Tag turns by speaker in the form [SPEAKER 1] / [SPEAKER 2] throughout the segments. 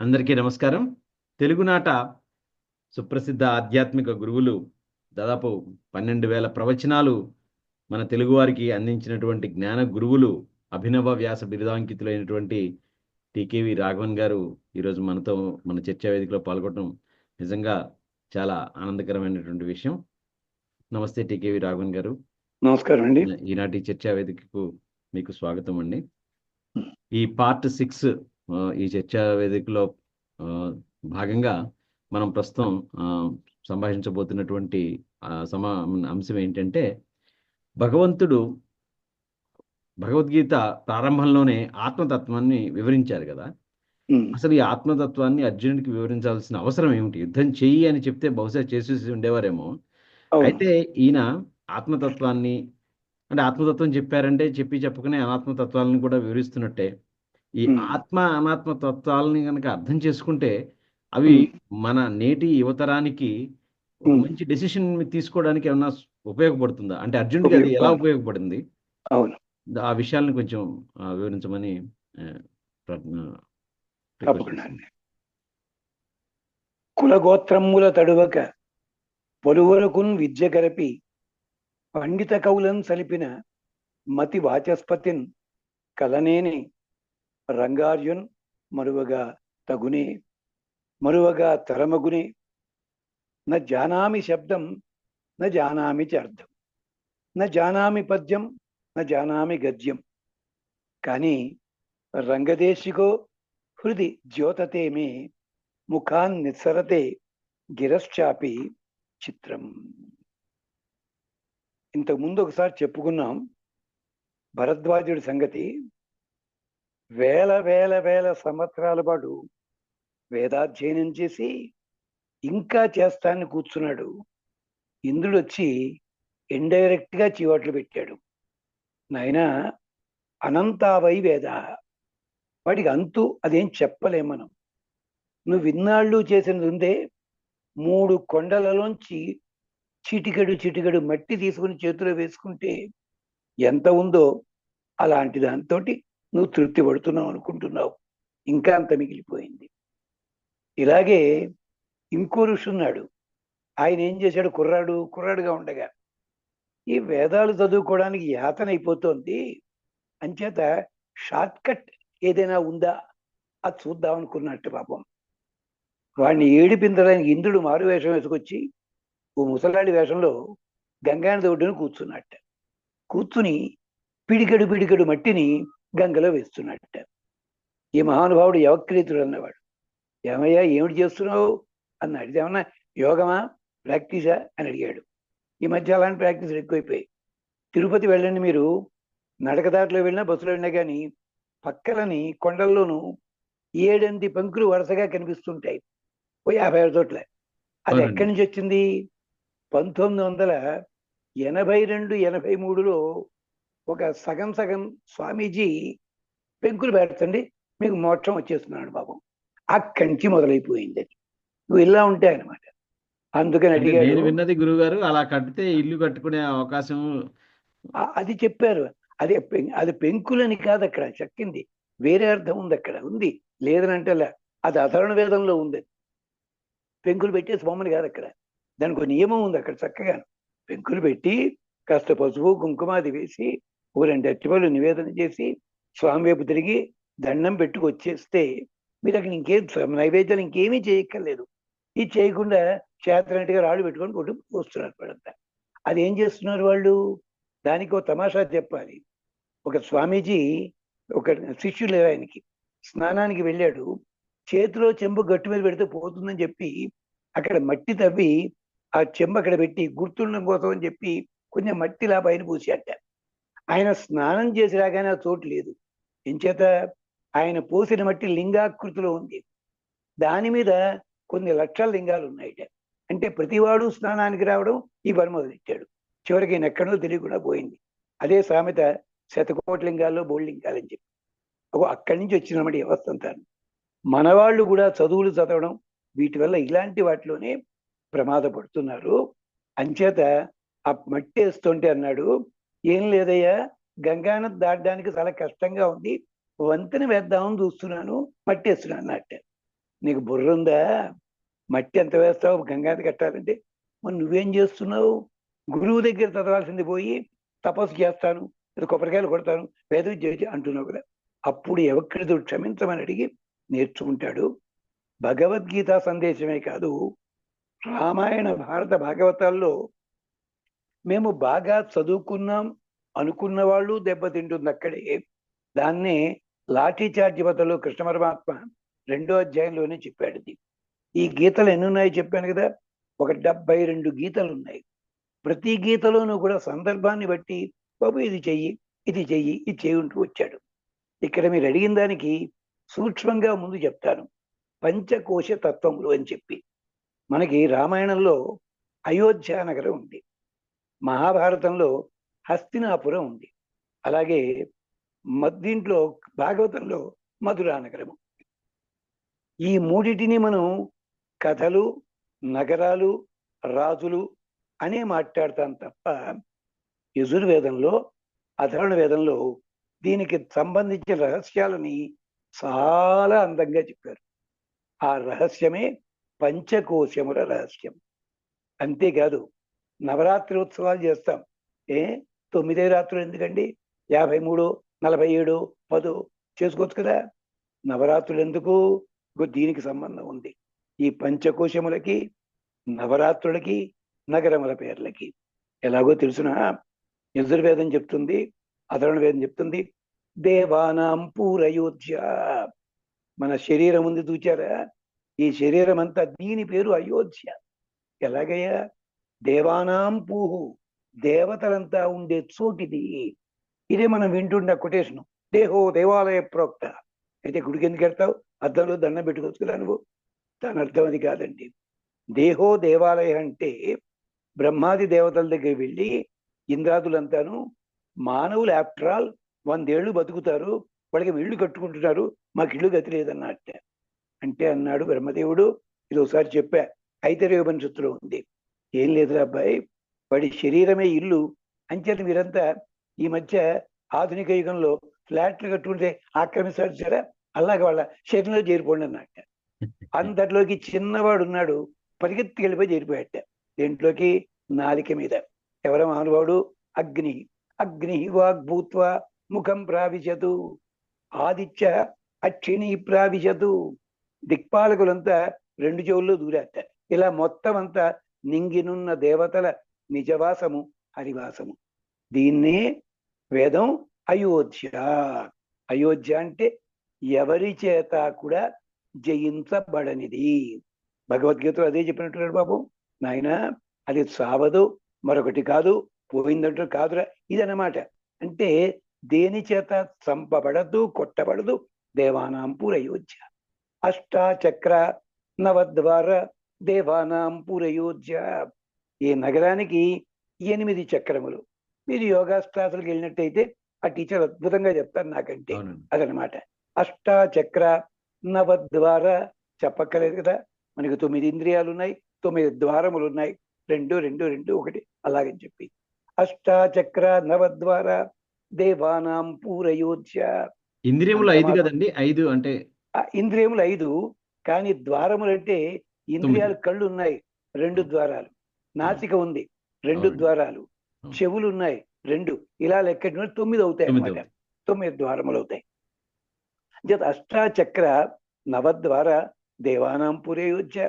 [SPEAKER 1] అందరికీ నమస్కారం. తెలుగునాట సుప్రసిద్ధ ఆధ్యాత్మిక గురువులు దాదాపు 12,000 ప్రవచనాలు మన తెలుగువారికి అందించినటువంటి జ్ఞాన గురువులు, అభినవ వ్యాస బిరుదాంకితులైనటువంటి టీకేవి రాఘవన్ గారు ఈరోజు మనతో మన చర్చా వేదికలో పాల్గొనడం నిజంగా చాలా ఆనందకరమైనటువంటి విషయం. నమస్తే టీకేవి రాఘవన్ గారు.
[SPEAKER 2] నమస్కారం అండి.
[SPEAKER 1] ఈనాటి చర్చా వేదికకు మీకు స్వాగతం అండి. ఈ పార్ట్ 6 ఈ చర్చా వేదికలో భాగంగా మనం ప్రస్తుతం సంభాషించబోతున్నటువంటి అంశం ఏంటంటే, భగవద్గీత ప్రారంభంలోనే ఆత్మతత్వాన్ని వివరించారు కదా. అసలు ఈ ఆత్మతత్వాన్ని అర్జునుడికి వివరించాల్సిన అవసరం ఏమిటి? యుద్ధం చెయ్యి అని చెప్తే బహుశా చేసేసి ఉండేవారేమో. అయితే ఈయన ఆత్మతత్వాన్ని, అంటే ఆత్మతత్వం చెప్పారంటే చెప్పకునే అనాత్మతత్వాలను కూడా వివరిస్తున్నట్టే. ఈ ఆత్మ అనాత్మ తత్వాలని కనుక అర్థం చేసుకుంటే అవి మన నేటి యువతరానికి మంచి డెసిషన్ తీసుకోవడానికి ఏమన్నా ఉపయోగపడుతుందా? అంటే అర్జునుడికి అది ఎలా ఉపయోగపడింది?
[SPEAKER 2] అవును,
[SPEAKER 1] ఆ విషయాలను కొంచెం వివరించమని
[SPEAKER 2] కులగోత్రముల తడువక పొలువరకున్ విద్య గరపి పండిత కవులను సలిపిన మతి వాచస్పతిన్ కలనేని రంగార్యున్ మరువగా తగునే మరువగా తరమగునే న జానామి శబ్దం న జానామి అర్థం న జానామి పద్యం న జానామి గద్యం కానీ రంగదేశికో హృది ద్యోతతే మే ముఖాన్ నిస్సరతే గిరశ్చాపి చిత్రం. ఇంతకుముందు ఒకసారి చెప్పుకున్నాం భరద్వాజుడి సంగతి. వేల వేల వేల సంవత్సరాల పాటు వేదాధ్యయనం చేసి ఇంకా చేస్తాన్ని కూర్చున్నాడు. ఇంద్రుడు వచ్చి ఇండైరెక్ట్ గా చీవాట్లు పెట్టాడు. నాయనా అనంతావై వేద, వాడికి అంతు అదేం చెప్పలేం మనం. నువ్వు ఇన్నాళ్ళు చేసినది ఉందే, 3 కొండలలోంచి చిటికెడు మట్టి తీసుకుని చేతిలో వేసుకుంటే ఎంత ఉందో అలాంటి దాంతో నువ్వు తృప్తి పడుతున్నావు అనుకుంటున్నావు. ఇంకా అంత మిగిలిపోయింది. ఇలాగే ఇంకో ఋషి ఉన్నాడు. ఆయన ఏం చేశాడు? కుర్రాడుగా ఉండగా ఈ వేదాలు చదువుకోవడానికి యాతన అయిపోతుంది, అంచేత షార్ట్ కట్ ఏదైనా ఉందా అది చూద్దాం అనుకున్నట్టు. పాపం వాడిని ఏడిపించడానికి ఇంద్రుడు మారు వేషం వేసుకొచ్చి ఓ ముసలాడి వేషంలో గంగానది ఒడ్డును కూర్చున్నట్ట. కూర్చుని పిడికెడు మట్టిని గంగలో వేస్తున్నట్ట. ఈ మహానుభావుడు యవక్రీతుడు అన్నవాడు. ఏమయ్యా ఏమిటి చేస్తున్నావు అన్నాడు. ఏమన్నా యోగమా, ప్రాక్టీసా అని అడిగాడు. ఈ మధ్య అలాంటి ప్రాక్టీసులు ఎక్కువైపోయాయి. తిరుపతి వెళ్ళండి మీరు, నడకదారిలో వెళ్ళినా బస్సులో వెళ్ళినా కానీ పక్కలని కొండల్లోనూ 7 పంక్తులు వరుసగా కనిపిస్తుంటాయి, ఓ 56 చోట్ల. అది ఎక్కడి నుంచి వచ్చింది? 1982-83లో ఒక సగం స్వామీజీ పెంకులు పెడతండి మీకు మోక్షం వచ్చేస్తున్నాడు పాపం. అక్కడి నుంచి మొదలైపోయింది. నువ్వు ఇలా ఉంటాయి అనమాట. అందుకని అడిగాడు.
[SPEAKER 1] విన్నది గురుగారు, అలా కట్టితే ఇల్లు కట్టుకునే అవకాశం
[SPEAKER 2] అది చెప్పారు. అది పెంకులని కాదు అక్కడ చెక్కింది, వేరే అర్థం ఉంది అక్కడ. ఉంది లేదనంటే అది అధర్వణ వేదంలో ఉంది. పెంకులు పెట్టేసి బొమ్మని కాదు అక్కడ, దానికి ఒక నియమం ఉంది అక్కడ. చక్కగా పెంకులు పెట్టి కాస్త పసుపు కుంకుమాది వేసి 2 అరటిపళ్ళు నివేదన చేసి స్వామి వైపు తిరిగి దండం పెట్టుకు వచ్చేస్తే మీరు అక్కడ ఇంకేం నైవేద్యాలు ఇంకేమీ చేయక్కర్లేదు. ఇది చేయకుండా చేతనట్టుగా రాళ్ళు పెట్టుకొని కొట్టు వస్తున్నారు వాళ్ళంతా. అది ఏం చేస్తున్నారు వాళ్ళు? దానికి ఒక తమాషా చెప్పాలి. ఒక స్వామీజీ ఒక శిష్యులు ఆయనకి స్నానానికి వెళ్ళాడు. చేతిలో చెంబు గట్టు మీద పెడితే పోతుందని చెప్పి అక్కడ మట్టి తవ్వి ఆ చెంబు అక్కడ పెట్టి గుర్తుండడం కోసం అని చెప్పి కొంచెం మట్టిలా పైన పూసేట. ఆయన స్నానం చేసి రాగానే ఆ చోటు లేదు. ఎంచేత ఆయన పోసిన మట్టి లింగాకృతిలో ఉంది. దాని మీద కొన్ని లక్షల లింగాలు ఉన్నాయట. అంటే ప్రతివాడు స్నానానికి రావడం ఈ పని మొదలెట్టాడు. చివరికి ఆయన ఎక్కడో తెలియకుండా పోయింది. అదే సామెత, 100,000 లింగాల్లో బోల్డ్ అని చెప్పి. అక్కడి నుంచి వచ్చినమాట వ్యవస్థ అంతా. మనవాళ్ళు కూడా చదువులు చదవడం వీటి వల్ల ఇలాంటి వాటిలోనే ప్రమాదపడుతున్నారు. అంచేత ఆ మట్టి వేస్తుంటే అన్నాడు, ఏం లేదయ్యా, గంగానది దాటడానికి చాలా కష్టంగా ఉంది, వంతెన వేద్దామని చూస్తున్నాను, మట్టి వేస్తున్నాను అన్నట్టు. నీకు బుర్ర ఉందా? మట్టి ఎంత వేస్తావు గంగాది కట్టాలంటే? మరి నువ్వేం చేస్తున్నావు? గురువు దగ్గర చదవాల్సింది పోయి తపస్సు చేస్తాను, కొబ్బరికాయలు కొడతాను, వేద విద్య అంటున్నావు కదా. అప్పుడు ఎవరికైతే క్షమించమని అడిగి నేర్చుకుంటాడు. భగవద్గీత సందేశమే కాదు, రామాయణ భారత భాగవతాల్లో మేము బాగా చదువుకున్నాం అనుకున్న వాళ్ళు దెబ్బతింటుంది అక్కడే. దాన్నే లాఠీ చార్జ్ వతలో కృష్ణ పరమాత్మ 2వ అధ్యాయంలోనే చెప్పాడు. ఈ గీతలు ఎన్ని ఉన్నాయో చెప్పాను కదా, ఒక 72 గీతలు ఉన్నాయి. ప్రతి గీతలోనూ కూడా సందర్భాన్ని బట్టి బాబు ఇది చెయ్యి, ఇది చెయ్యి, ఇది చేయుంటూ వచ్చాడు. ఇక్కడ మీరు అడిగిన దానికి సూక్ష్మంగా ముందు చెప్తాను. పంచకోశ తత్వములు అని చెప్పి, మనకి రామాయణంలో అయోధ్య నగరం ఉంది, మహాభారతంలో హస్తినాపురం ఉంది, అలాగే దీంట్లో భాగవతంలో మధురా నగరము. ఈ మూడిటిని మనం కథలు, నగరాలు, రాజులు అనే మాట్లాడతాం తప్ప యజుర్వేదంలో, అధర్వణ వేదంలో దీనికి సంబంధించిన రహస్యాలని చాలా అందంగా చెప్పారు. ఆ రహస్యమే పంచకోశముల రహస్యం. అంతేకాదు, నవరాత్రి ఉత్సవాలు చేస్తాం. 9 రాత్రులు ఎందుకండి? 53, 47, 10 చేసుకోవచ్చు కదా. నవరాత్రులు ఎందుకు? దీనికి సంబంధం ఉంది. ఈ పంచకోశములకి, నవరాత్రులకి, నగరముల పేర్లకి. ఎలాగో తెలుసునా? యజుర్వేదం చెప్తుంది, అధర్వణ వేదం చెప్తుంది, దేవానాం పూరయోధ్య. మన శరీరం ఉంది చూచారా? ఈ శరీరం అంతా దీని పేరు అయోధ్య. ఎలాగయ్యా? దేవానాం పూహు, దేవతలంతా ఉండే చోటిది. ఇదే మనం వింటుండే కొటేషన్, దేహో దేవాలయ ప్రోక్త. అయితే గుడికి ఎందుకు వెళ్తావు? అద్దంలో దండం పెట్టుకోవచ్చు కదా నువ్వు. దాని అర్థం అది కాదండి. దేహో దేవాలయ అంటే బ్రహ్మాది దేవతల దగ్గర వెళ్ళి ఇంద్రాదులంతాను, మానవులు ఆఫ్టర్ ఆల్ 100 ఏళ్ళు బతుకుతారు, వాళ్ళకి ఇళ్ళు కట్టుకుంటున్నారు, మాకు ఇల్లు గతి లేదన్నట్ట. అంటే అన్నాడు బ్రహ్మదేవుడు, ఇది ఒకసారి చెప్పా, ఐతరేయ ఉపనిషత్తులో ఉంది. ఏం లేదురా అబ్బాయి, వాడి శరీరమే ఇల్లు. అంచేత మీరంతా ఈ మధ్య ఆధునిక యుగంలో ఫ్లాట్లు కట్టుకుంటే ఆక్రమిస్తారా, అలాగే వాళ్ళ శరీరంలో చేరిపోండి అన్నట్ట. అంతట్లోకి చిన్నవాడు ఉన్నాడు, పరిగెత్తి వెళ్ళిపోయి చేరిపోయాట. దేంట్లోకి? నాలిక మీద. ఎవర మహానుభావుడు? అగ్ని. అగ్ని వాగ్భూత్వా ముఖం ప్రావిశతు, ఆదిత్య అక్షిణి ప్రావిశతు. దిక్పాలకులంతా 2 చెవుల్లో దూరాట. ఇలా మొత్తం అంతా నింగినున్న దేవతల నిజవాసము, హరివాసము. దీన్నే వేదం అయోధ్య. అయోధ్య అంటే ఎవరి చేత కూడా జయించబడనిది. భగవద్గీతలో అదే చెప్పినట్టున్నాడు బాబు. నాయన అది సావదు, మరొకటి కాదు, పోయిందంటూ కాదురా, ఇదన్నమాట. అంటే దేని చేత చంపబడదు, కొట్టబడదు. దేవానాం పూరయోధ్య. అష్టాచక్ర నవద్వార దేవానాం పూరయోధ్య. ఈ నగరానికి 8 చక్రములు. మీరు యోగాస్ట్రాసులకు వెళ్ళినట్టయితే ఆ టీచర్ అద్భుతంగా చెప్తారు నాకంటే. అదనమాట. అష్టాచక్ర నవద్వార చెప్పక్కలేదు కదా. మనకి 9 ఇంద్రియాలు ఉన్నాయి, 9 ద్వారములు ఉన్నాయి. 2, 2, 2, 1 అలాగని చెప్పి అష్టాచక్ర నవద్వార దేవానాం పూరయోధ్య.
[SPEAKER 1] ఇంద్రియములు 5 కదండి? 5 అంటే
[SPEAKER 2] ఇంద్రియములు 5, కానీ ద్వారములు అంటే ఇంద్రియాలు కళ్ళు ఉన్నాయి 2 ద్వారాలు, నాసిక ఉంది 2 ద్వారాలు, చెవులు ఉన్నాయి 2, ఇలా లెక్క 9 అవుతాయి అన్నమాట. 9 ద్వారములు అవుతాయి. అష్టాచక్ర నవద్వార దేవానాం పూరయోధ్య.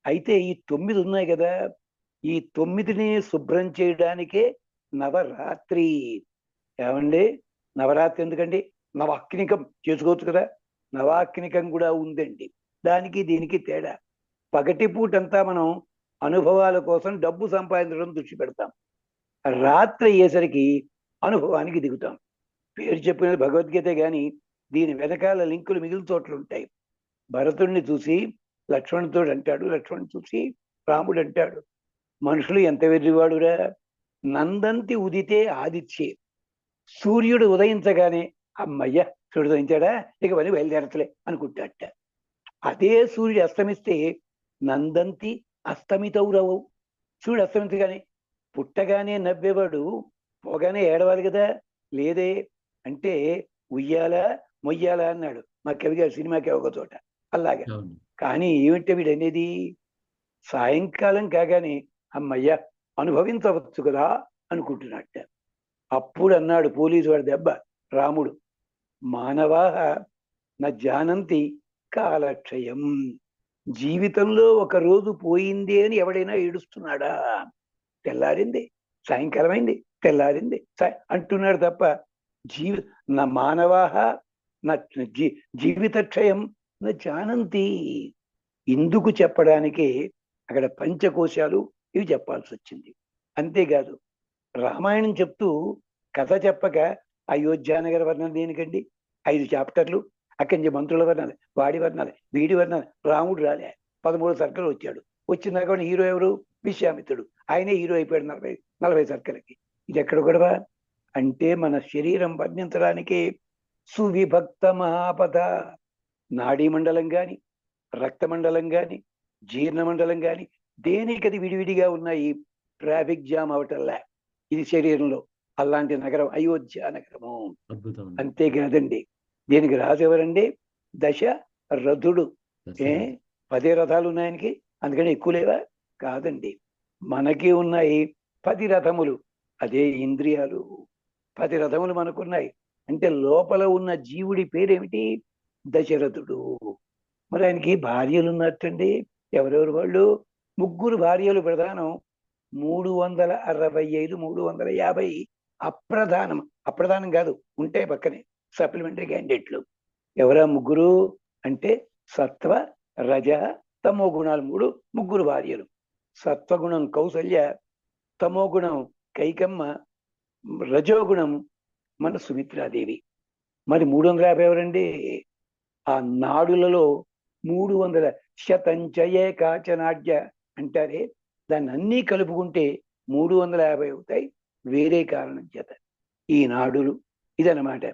[SPEAKER 2] అయితే ఈ 9 ఉన్నాయి కదా, ఈ 9ని శుభ్రం చేయడానికే నవరాత్రి. ఏమండి, నవరాత్రి ఎందుకండి? నవాక్నికం చేసుకోవచ్చు కదా. నవాక్నికం కూడా ఉందండి. దానికి దీనికి తేడా. పగటిపూటంతా మనం అనుభవాల కోసం డబ్బు సంపాదించడం దృష్టి పెడతాం. రాత్రి అయ్యేసరికి అనుభవానికి దిగుతాం. పేరు చెప్పినది భగవద్గీత, కానీ దీని వెనకాల లింకులు మిగిలిన చోట్ల ఉంటాయి. భరతుడిని చూసి లక్ష్మణుడితో అంటాడు, లక్ష్మణుని చూసి రాముడు అంటాడు, మనుషులు ఎంత వెర్రివాడురా, నందంతి ఉదితే ఆదిత్యే. సూర్యుడు ఉదయించగానే అమ్మయ్య సూర్యుడు ఉదయించాడా, ఇక పని బయలుదేరతలే అనుకుంటాట. అదే సూర్యుడు అస్తమిస్తే నందంతి అస్తమితౌరవు. సూర్యుడు అస్తమించగానే పుట్టగానే నవ్వేవాడు పోగానే ఏడవాలి కదా. లేదే అంటే ఉయ్యాల మొయ్యాల అన్నాడు మా కవి గారు సినిమాకి ఒక చోట. అలాగే కానీ ఏమిటి వీడనేది? సాయంకాలం కాగానే అమ్మయ్య అనుభవించవచ్చు కదా అనుకుంటున్నట్ట. అప్పుడు అన్నాడు పోలీసు వాడి దెబ్బ రాముడు, మానవాహ న జానంతి కాలక్షయం. జీవితంలో ఒక రోజు పోయింది అని ఎవడైనా ఏడుస్తున్నాడా? తెల్లారింది, సాయంకాలం అయింది, తెల్లారింది అంటున్నాడు తప్ప నా మానవాహ నా జీవితక్షయం నా జానంతి. ఇందుకు చెప్పడానికి అక్కడ పంచకోశాలు ఇవి చెప్పాల్సి వచ్చింది. అంతేకాదు రామాయణం చెప్తూ కథ చెప్పక అయోధ్యానగర వర్ణన దేనికండి? 5 చాప్టర్లు, అక్కడి నుంచి మంత్రుల వర్ణాలు, వాడి వర్ణాలు, వీడి వర్ణాలు. రాముడు రాలే, 13 సర్కలు వచ్చాడు. వచ్చినాక హీరో ఎవరు? విశ్వామిత్రుడు. ఆయనే హీరో అయిపోయాడు 40 సర్కలకి. ఇది ఎక్కడ గొడవ అంటే మన శరీరం వర్ణించడానికి సువిభక్త మహాపథ, నాడీ మండలం గాని, రక్త మండలం గాని, జీర్ణ మండలం గాని దేనికది విడివిడిగా ఉన్నాయి. ట్రాఫిక్ జామ్ అవటల్లా ఇది శరీరంలో. అలాంటి నగరం అయోధ్య నగరము. అంతేకాదండి, దీనికి రాజు ఎవరండి? దశరథుడు. 10 రథాలు ఉన్నాయనికి, అందుకని ఎక్కువ లేవా? కాదండి, మనకి ఉన్నాయి 10 రథములు. అదే ఇంద్రియాలు. 10 రథములు మనకున్నాయి. అంటే లోపల ఉన్న జీవుడి పేరేమిటి? దశరథుడు. మరి ఆయనకి భార్యలు ఉన్నట్టండి. ఎవరెవరు వాళ్ళు? 3 భార్యలు ప్రధానం, 365, 350 అప్రధానం. అప్రధానం కాదు, ఉంటే పక్కనే సప్లిమెంటరీ క్యాండిడేట్లు. ఎవరా 3 అంటే సత్వ, రజ, తమో గుణాలు 3 భార్యలు. సత్వగుణం కౌసల్య, తమో గుణం కైకమ్మ, రజోగుణం మన సుమిత్రాదేవి. మరి 350 ఎవరండి? ఆ నాడులలో 300 శతంచయే కాచనాడ్య అంటారే, దాన్ని అన్నీ కలుపుకుంటే 350 అవుతాయి. వేరే కారణం చేత ఈ నాడులు. ఇదనమాట.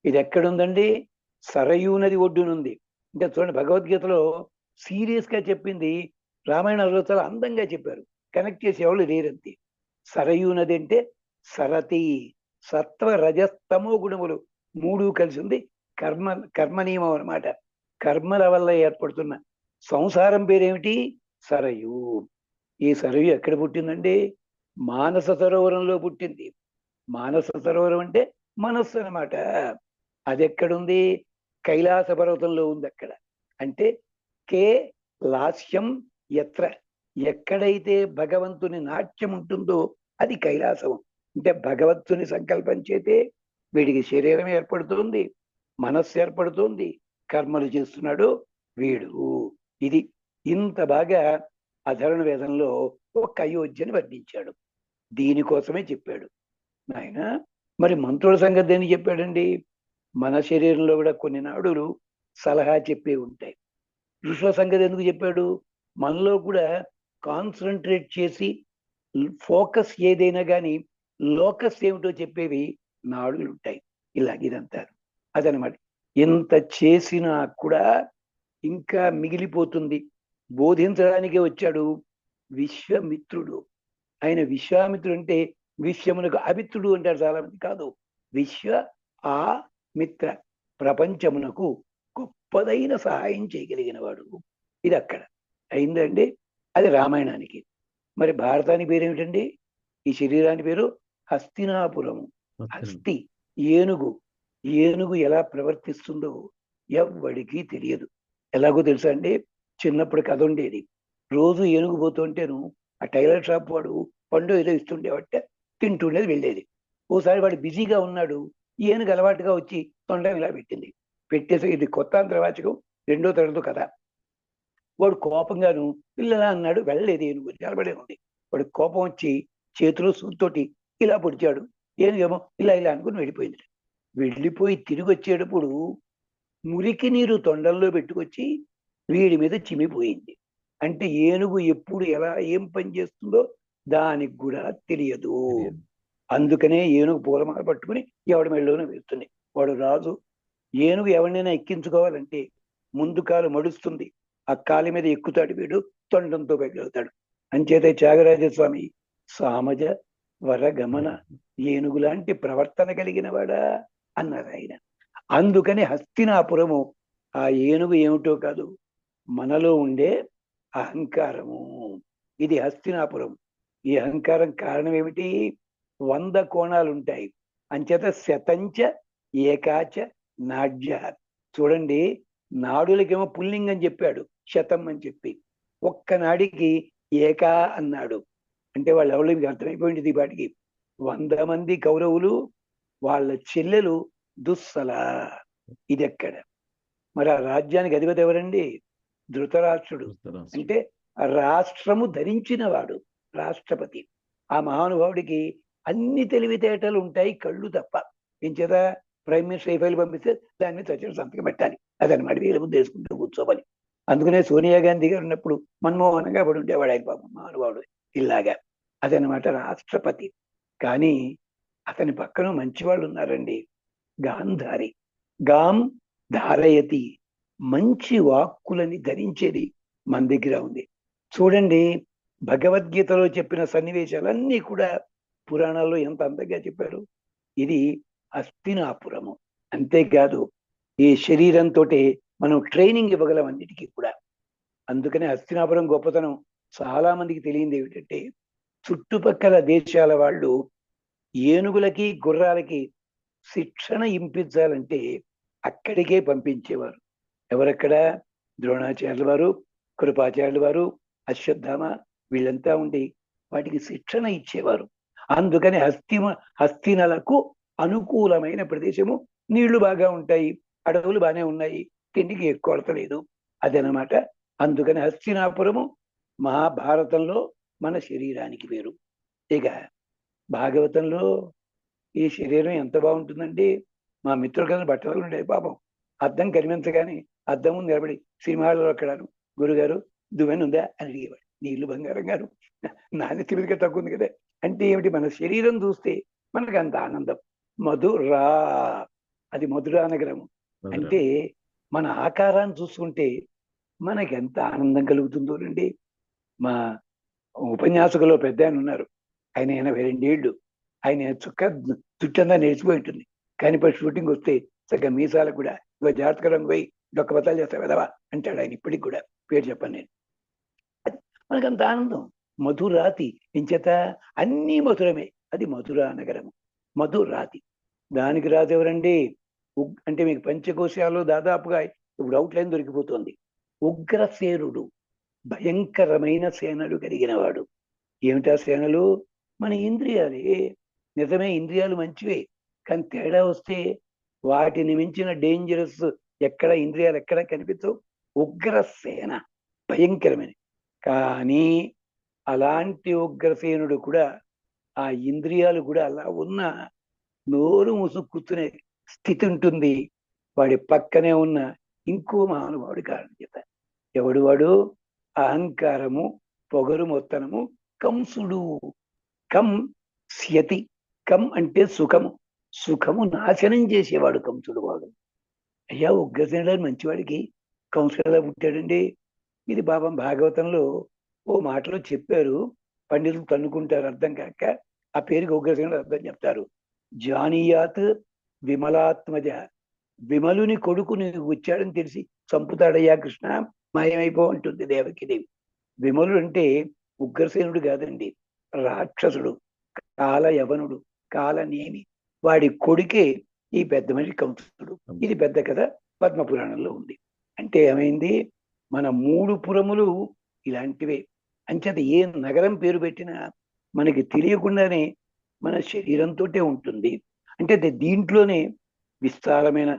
[SPEAKER 2] ఇది ఎక్కడుందండి? సరయూ నది ఒడ్డునుంది. అంటే చూడండి, భగవద్గీతలో సీరియస్ గా చెప్పింది, రామాయణంలో చాలా అందంగా చెప్పారు. కనెక్ట్ చేసి ఎవరు లేరంతే. సరయూ నది అంటే సరతి, సత్వ రజస్తమో గుణములు 3 కలిసి ఉంది. కర్మ నియమం అనమాట. కర్మల వల్ల ఏర్పడుతున్న సంసారం పేరేమిటి? సరయు. ఈ సరయు ఎక్కడ పుట్టిందండి? మానస సరోవరంలో పుట్టింది. మానస సరోవరం అంటే మనస్సు అనమాట. అది ఎక్కడుంది? కైలాస పర్వతంలో ఉంది. అక్కడ అంటే కే లాస్యం ఎత్ర, ఎక్కడైతే భగవంతుని నాట్యం ఉంటుందో అది కైలాసం. అంటే భగవంతుని సంకల్పం చేతే వీడికి శరీరం ఏర్పడుతుంది, మనస్సు ఏర్పడుతుంది, కర్మలు చేస్తున్నాడు వీడు. ఇది ఇంత బాగా అధర్వణ వేదంలో ఒక అయోధ్యని వర్ణించాడు. దీనికోసమే చెప్పాడు నాయన. మరి మంత్రుల సంగతి దేని చెప్పాడండి? మన శరీరంలో కూడా కొన్ని నాడులు సలహా చెప్పే ఉంటాయి. ఋషుల సంగతి ఎందుకు చెప్పాడు? మనలో కూడా కాన్సన్ట్రేట్ చేసి ఫోకస్ ఏదైనా కానీ లోకస్ ఏమిటో చెప్పేవి నాడులు ఉంటాయి. ఇదంటారు. అదనమాట. ఎంత చేసినా కూడా ఇంకా మిగిలిపోతుంది. బోధించడానికే వచ్చాడు విశ్వామిత్రుడు. ఆయన విశ్వామిత్రుడు అంటే విశ్వమునకు అమిత్రుడు అంటారు చాలా మంది. కాదు, విశ్వ ఆ మిత్ర, ప్రపంచమునకు గొప్పదైన సహాయం చేయగలిగిన వాడు. ఇది అక్కడ అయిందండి. అది రామాయణానికి. మరి భారతానికి పేరేమిటండి? ఈ శరీరానికి పేరు హస్తినాపురము. హస్తి ఏనుగు. ఏనుగు ఎలా ప్రవర్తిస్తుందో ఎవ్వడికి తెలియదు. ఎలాగో తెలుసా అండి? చిన్నప్పుడు కథ ఉండేది. రోజు ఏనుగు పోతుంటేను ఆ టైలర్ షాప్ వాడు పండు ఏదో ఇస్తుండేవాట, తింటుండేది, వెళ్ళేది. ఓసారి వాడు బిజీగా ఉన్నాడు, ఏనుగు అలవాటుగా వచ్చి తొండం ఇలా పెట్టింది. పెట్టేసి ఇది కొత్త అంతర్వాచకం, 2వ తరగతి కథ. వాడు కోపంగాను పిల్లలా అన్నాడు. వెళ్ళలేదు, ఏనుగు నిలబడే ఉంది. వాడు కోపం వచ్చి చేతిలో సూత్తోటి ఇలా పొడిచాడు. ఏనుగేమో ఇలా అనుకుని వెళ్ళిపోయింది. వెళ్ళిపోయి తిరిగి వచ్చేటప్పుడు మురికి నీరు తొండంలో పెట్టుకొచ్చి వీడి మీద చిమ్మిపోయింది. అంటే ఏనుగు ఎప్పుడు ఎలా ఏం పని చేస్తుందో దానికి కూడా తెలియదు. అందుకనే ఏనుగు పూలమాల పట్టుకుని ఎవడి మెళ్ళలోనే వేస్తుంది. వాడు రాజు. ఏనుగు ఎవరినైనా ఎక్కించుకోవాలంటే ముందు కాలు మడుస్తుంది, ఆ కాలి మీద ఎక్కుతాడు వీడు, తొండంతో బయలుతాడు. అంచేత త్యాగరాజస్వామి సామజ వరగమన, ఏనుగు లాంటి ప్రవర్తన కలిగిన వాడా అన్నారు ఆయన. అందుకని హస్తినాపురము ఆ ఏనుగు ఏమిటో కాదు, మనలో ఉండే అహంకారము. ఇది హస్తినాపురం. ఈ అహంకారం కారణం ఏమిటి? 100 కోణాలు ఉంటాయి. అంచేత శతంచ ఏకాచ నాడ్య. చూడండి, నాడులకేమో పుల్లింగం చెప్పాడు, శతం అని చెప్పి. ఒక్క నాడికి ఏకా అన్నాడు. అంటే వాళ్ళు ఎవరు మీకు అర్థమైపోయింది. ఈ పాటికి 100 మంది కౌరవులు, వాళ్ళ చెల్లెలు దుస్సల. ఇది ఎక్కడ? మరి ఆ రాజ్యానికి అధిపతి ఎవరండి? ధృతరాష్ట్రుడు. అంటే రాష్ట్రము ధరించిన వాడు రాష్ట్రపతి. ఆ మహానుభావుడికి అన్ని తెలివితేటలు ఉంటాయి, కళ్ళు తప్ప. ఏం చేత? ప్రైమ్ మినిస్టర్ ఏ ఫైల్ పంపిస్తే దాన్ని తక్షణ సంతకం పెట్టాలి. అదనమాట వీళ్ళ ముందు వేసుకుంటూ కూర్చోవాలి. అందుకనే సోనియా గాంధీ గారు ఉన్నప్పుడు మన్మోహనంగా పడి ఉండేవాడు ఆయన, పాపం మహానుభావుడు. ఇలాగా అదనమాట రాష్ట్రపతి. కానీ అతని పక్కన మంచి వాళ్ళు ఉన్నారండి. గాంధారి. గాం ధారయతి. మంచి వాక్కులని ధరించేది మన దగ్గర ఉంది. చూడండి, భగవద్గీతలో చెప్పిన సన్నివేశాలన్నీ కూడా పురాణాల్లో ఎంత అందంగా చెప్పారు. ఇది హస్తినాపురము. అంతేకాదు, ఈ శరీరంతో మనం ట్రైనింగ్ ఇవ్వగలం అన్నిటికీ కూడా. అందుకనే హస్తినాపురం గొప్పతనం చాలా మందికి తెలియంది ఏమిటంటే, చుట్టుపక్కల దేశాల వాళ్ళు ఏనుగులకి గుర్రాలకి శిక్షణ ఇంపించాలంటే అక్కడికే పంపించేవారు. ఎవరక్కడ? ద్రోణాచార్యుల వారు, కృపాచార్యుల వారు, అశ్వత్థామ, వీళ్ళంతా ఉండి వాటికి శిక్షణ ఇచ్చేవారు. అందుకని హస్తినలకు అనుకూలమైన ప్రదేశము. నీళ్లు బాగా ఉంటాయి, అడవులు బాగానే ఉన్నాయి, తిండికి ఎక్కువ కొరత లేదు. అదనమాట. అందుకని హస్తినాపురము మహాభారతంలో మన శరీరానికి వేరు. ఇక భాగవతంలో ఈ శరీరం ఎంత బాగుంటుందండి. మా మిత్రుడు కదా బట్టలు ఉండే పాపం, అద్దం కనిపించగానే అద్దం ముందు నిలబడి సినిమాలో అక్కడాను, గురుగారు దువ్వెన ఉందా అని అడిగేవాడు. నీళ్లు బంగారం గారు, నాణ్య తిరిగిగా తక్కువ ఉంది కదా. అంటే ఏమిటి? మన శరీరం చూస్తే మనకు అంత ఆనందం. మధురా, అది మధురా నగరము. అంటే మన ఆకారాన్ని చూసుకుంటే మనకి ఎంత ఆనందం కలుగుతుందో రండి. మా ఉపన్యాసకులో పెద్ద ఆయన ఉన్నారు, ఆయన 82 ఏళ్ళు. ఆయన చుక్క చుట్టంతా నేర్చిపోయి ఉంటుంది. కానీ ఇప్పుడు షూటింగ్ వస్తే చక్కగా మీసాలకు కూడా ఇక జాగ్రత్తగా రంగు పోయి డొక్క బతాలు చేస్తా వెదవా అంటాడు ఆయన. ఇప్పటికి కూడా పేరు చెప్పాను నేను. మనకు అంత ఆనందం. మధురాతి. ఇంచేత అన్నీ మధురమే. అది మధురా నగరము, మధురాతి. దానికి రాజు ఎవరండి? అంటే మీకు పంచకోశాలు దాదాపుగా ఇప్పుడు అవుట్లైన్ దొరికిపోతుంది. ఉగ్రసేనుడు, భయంకరమైన సేనలు కలిగిన వాడు. ఏమిటా సేనలు? మన ఇంద్రియాలే. నిజమే, ఇంద్రియాలు మంచివే, కానీ తేడా వస్తే వాటిని మించిన డేంజరస్ ఎక్కడ ఇంద్రియాలు ఎక్కడ కనిపించవు. ఉగ్రసేన భయంకరమైన. కానీ అలాంటి ఉగ్రసేనుడు కూడా, ఆ ఇంద్రియాలు కూడా అలా ఉన్న నోరు ముసుక్కునే స్థితి ఉంటుంది. వాడి పక్కనే ఉన్న ఇంకో మహానుభావుడి కారణం చేత. ఎవడు వాడు? అహంకారము, పొగరు మొత్తనము, కంసుడు. కం స్యతి. కం అంటే సుఖము. సుఖము నాశనం చేసేవాడు కంసుడు. వాడు అయ్యా ఉగ్రసేనుడు మంచివాడికి కంసుడు ఎలా పుట్టాడండి? ఇది పాపం భాగవతంలో ఓ మాటలో చెప్పారు, పండితులు తన్నుకుంటారు అర్థం కాక. ఆ పేరుకి ఉగ్రసేనుడు అర్థం చెప్తారు. జానీయాత్ విమలాత్మజ. విమలుని కొడుకు నీకు వచ్చాడని తెలిసి చంపుతాడయ్యా కృష్ణ, మాయమైపో అంటుంది దేవకిదేవి. విమలుడు అంటే ఉగ్రసేనుడు కాదండి, రాక్షసుడు, కాల యవనుడు, కాలనేమి. వాడి కొడుకే ఈ పెద్ద మనిషి కంసుడు. ఇది పెద్ద కథ పద్మపురాణంలో ఉంది. అంటే ఏమైంది? మన 3 పురములు ఇలాంటివే. అంచేత ఏ నగరం పేరు పెట్టినా మనకి తెలియకుండానే మన శరీరంతో ఉంటుంది. అంటే దీంట్లోనే విస్తారమైన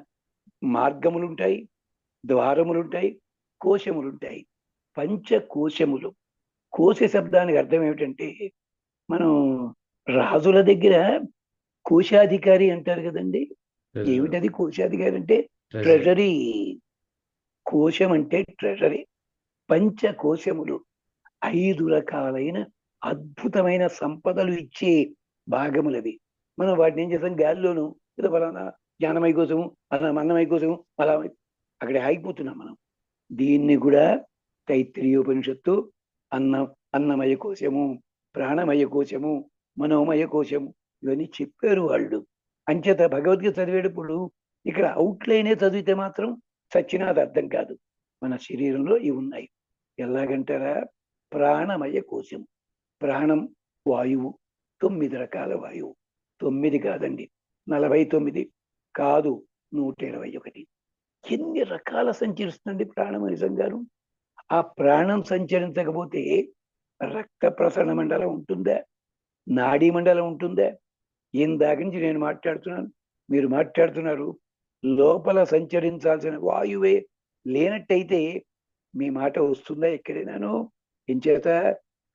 [SPEAKER 2] మార్గములుంటాయి, ద్వారములుంటాయి, కోశములుంటాయి. పంచకోశములు. కోశ శబ్దానికి అర్థం ఏమిటంటే, మనం రాజుల దగ్గర కోశాధికారి అంటారు కదండి. ఏమిటది కోశాధికారి అంటే? ట్రెజరీ. కోశం అంటే ట్రెజరీ. పంచకోశములు 5 రకాలైన అద్భుతమైన సంపదలు ఇచ్చే భాగములవి. మనం వాటిని ఏం చేస్తాం? గాలిలోను ఏదో ఫలానా జ్ఞానమయ కోసము, అన్నమయ కోసము, అలా అక్కడ ఆగిపోతున్నాం మనం. దీన్ని కూడా తైత్రీయోపనిషత్తు అన్నమయ కోశము, ప్రాణమయ కోశము, మనోమయ కోశము ఇవన్నీ చెప్పారు వాళ్ళు. అంచేత భగవద్గీత చదివేటప్పుడు ఇక్కడ అవుట్లైనే చదివితే మాత్రం సచ్చినాది అర్థం కాదు. మన శరీరంలో ఇవి ఉన్నాయి. ఎలాగంటారా, ప్రాణమయ కోశం. ప్రాణం వాయువు, 9 రకాల వాయువు. 9 కాదండి, 49 కాదు, 121. ఎన్ని రకాల సంచరిస్తుందండి ప్రాణం నిజంగాను. ఆ ప్రాణం సంచరించకపోతే రక్త ప్రసరణ మండలం ఉంటుందా, నాడీ మండలం ఉంటుందా? ఇందాక నుంచి నేను మాట్లాడుతున్నాను, మీరు మాట్లాడుతున్నారు. లోపల సంచరించాల్సిన వాయువే లేనట్టయితే మీ మాట వస్తుందా ఎక్కడైనాను? ఎంచేత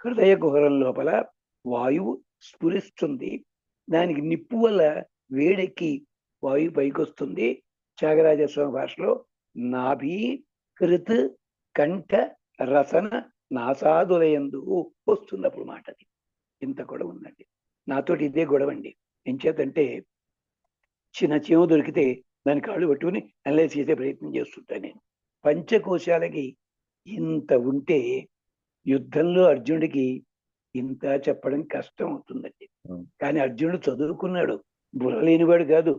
[SPEAKER 2] హృదయ కుహరం లోపల వాయువు స్ఫురిస్తుంది. దానికి నిప్పు వల్ల వేడెక్కి వాయువు పైకి వస్తుంది. త్యాగరాజస్వామి భాషలో నాభి కృత్ కంఠ రసన నాసాదులయందు వస్తున్నప్పుడు మాట. అది ఇంత గొడవ ఉందండి. నాతోటి ఇదే గొడవ అండి. ఎంచేతంటే చిన్న చీమ దొరికితే దాని కాళ్ళు పట్టుకుని అనలైజ్ చేసే ప్రయత్నం చేస్తుంటా నేను. పంచకోశాలకి ఇంత ఉంటే యుద్ధంలో అర్జునుడికి ఇంత చెప్పడం కష్టం అవుతుందండి. కానీ అర్జునుడు చదువుకున్నాడు, బుర్ర లేనివాడు కాదు.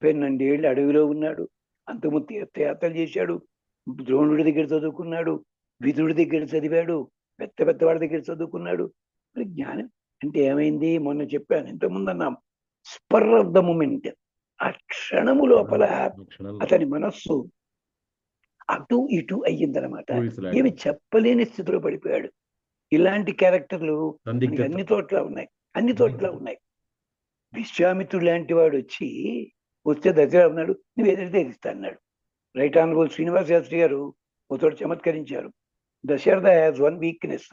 [SPEAKER 2] 12 ఏళ్ళు అడవిలో ఉన్నాడు, అంతకుముందు తీర్థయాత్రలు చేశాడు, ద్రోణుడి దగ్గర చదువుకున్నాడు, విదుడి దగ్గర చదివాడు, పెద్ద పెద్దవాడి దగ్గర చదువుకున్నాడు. మరి జ్ఞానం అంటే ఏమైంది? మొన్న చెప్పాను, ఇంతకుముందు అన్నాం, స్పర్ ఆఫ్ ద మూమెంట్. ఆ క్షణము లోపల అతని మనస్సు అటు ఇటు అయ్యిందనమాట. ఏమి చెప్పలేని స్థితిలో పడిపోయాడు. ఇలాంటి క్యారెక్టర్లు అన్ని చోట్ల ఉన్నాయి, అన్ని చోట్ల ఉన్నాయి. విశ్వామిత్రుడు లాంటి వాడు వస్తే దశరథ అన్నాడు, నువ్వు ఎదురు తెరిస్తా అన్నాడు. రైట్ ఆనరబుల్ శ్రీనివాస శాస్త్రి గారు ఒకతోటి చమత్కరించారు. Dasaratha has one weakness,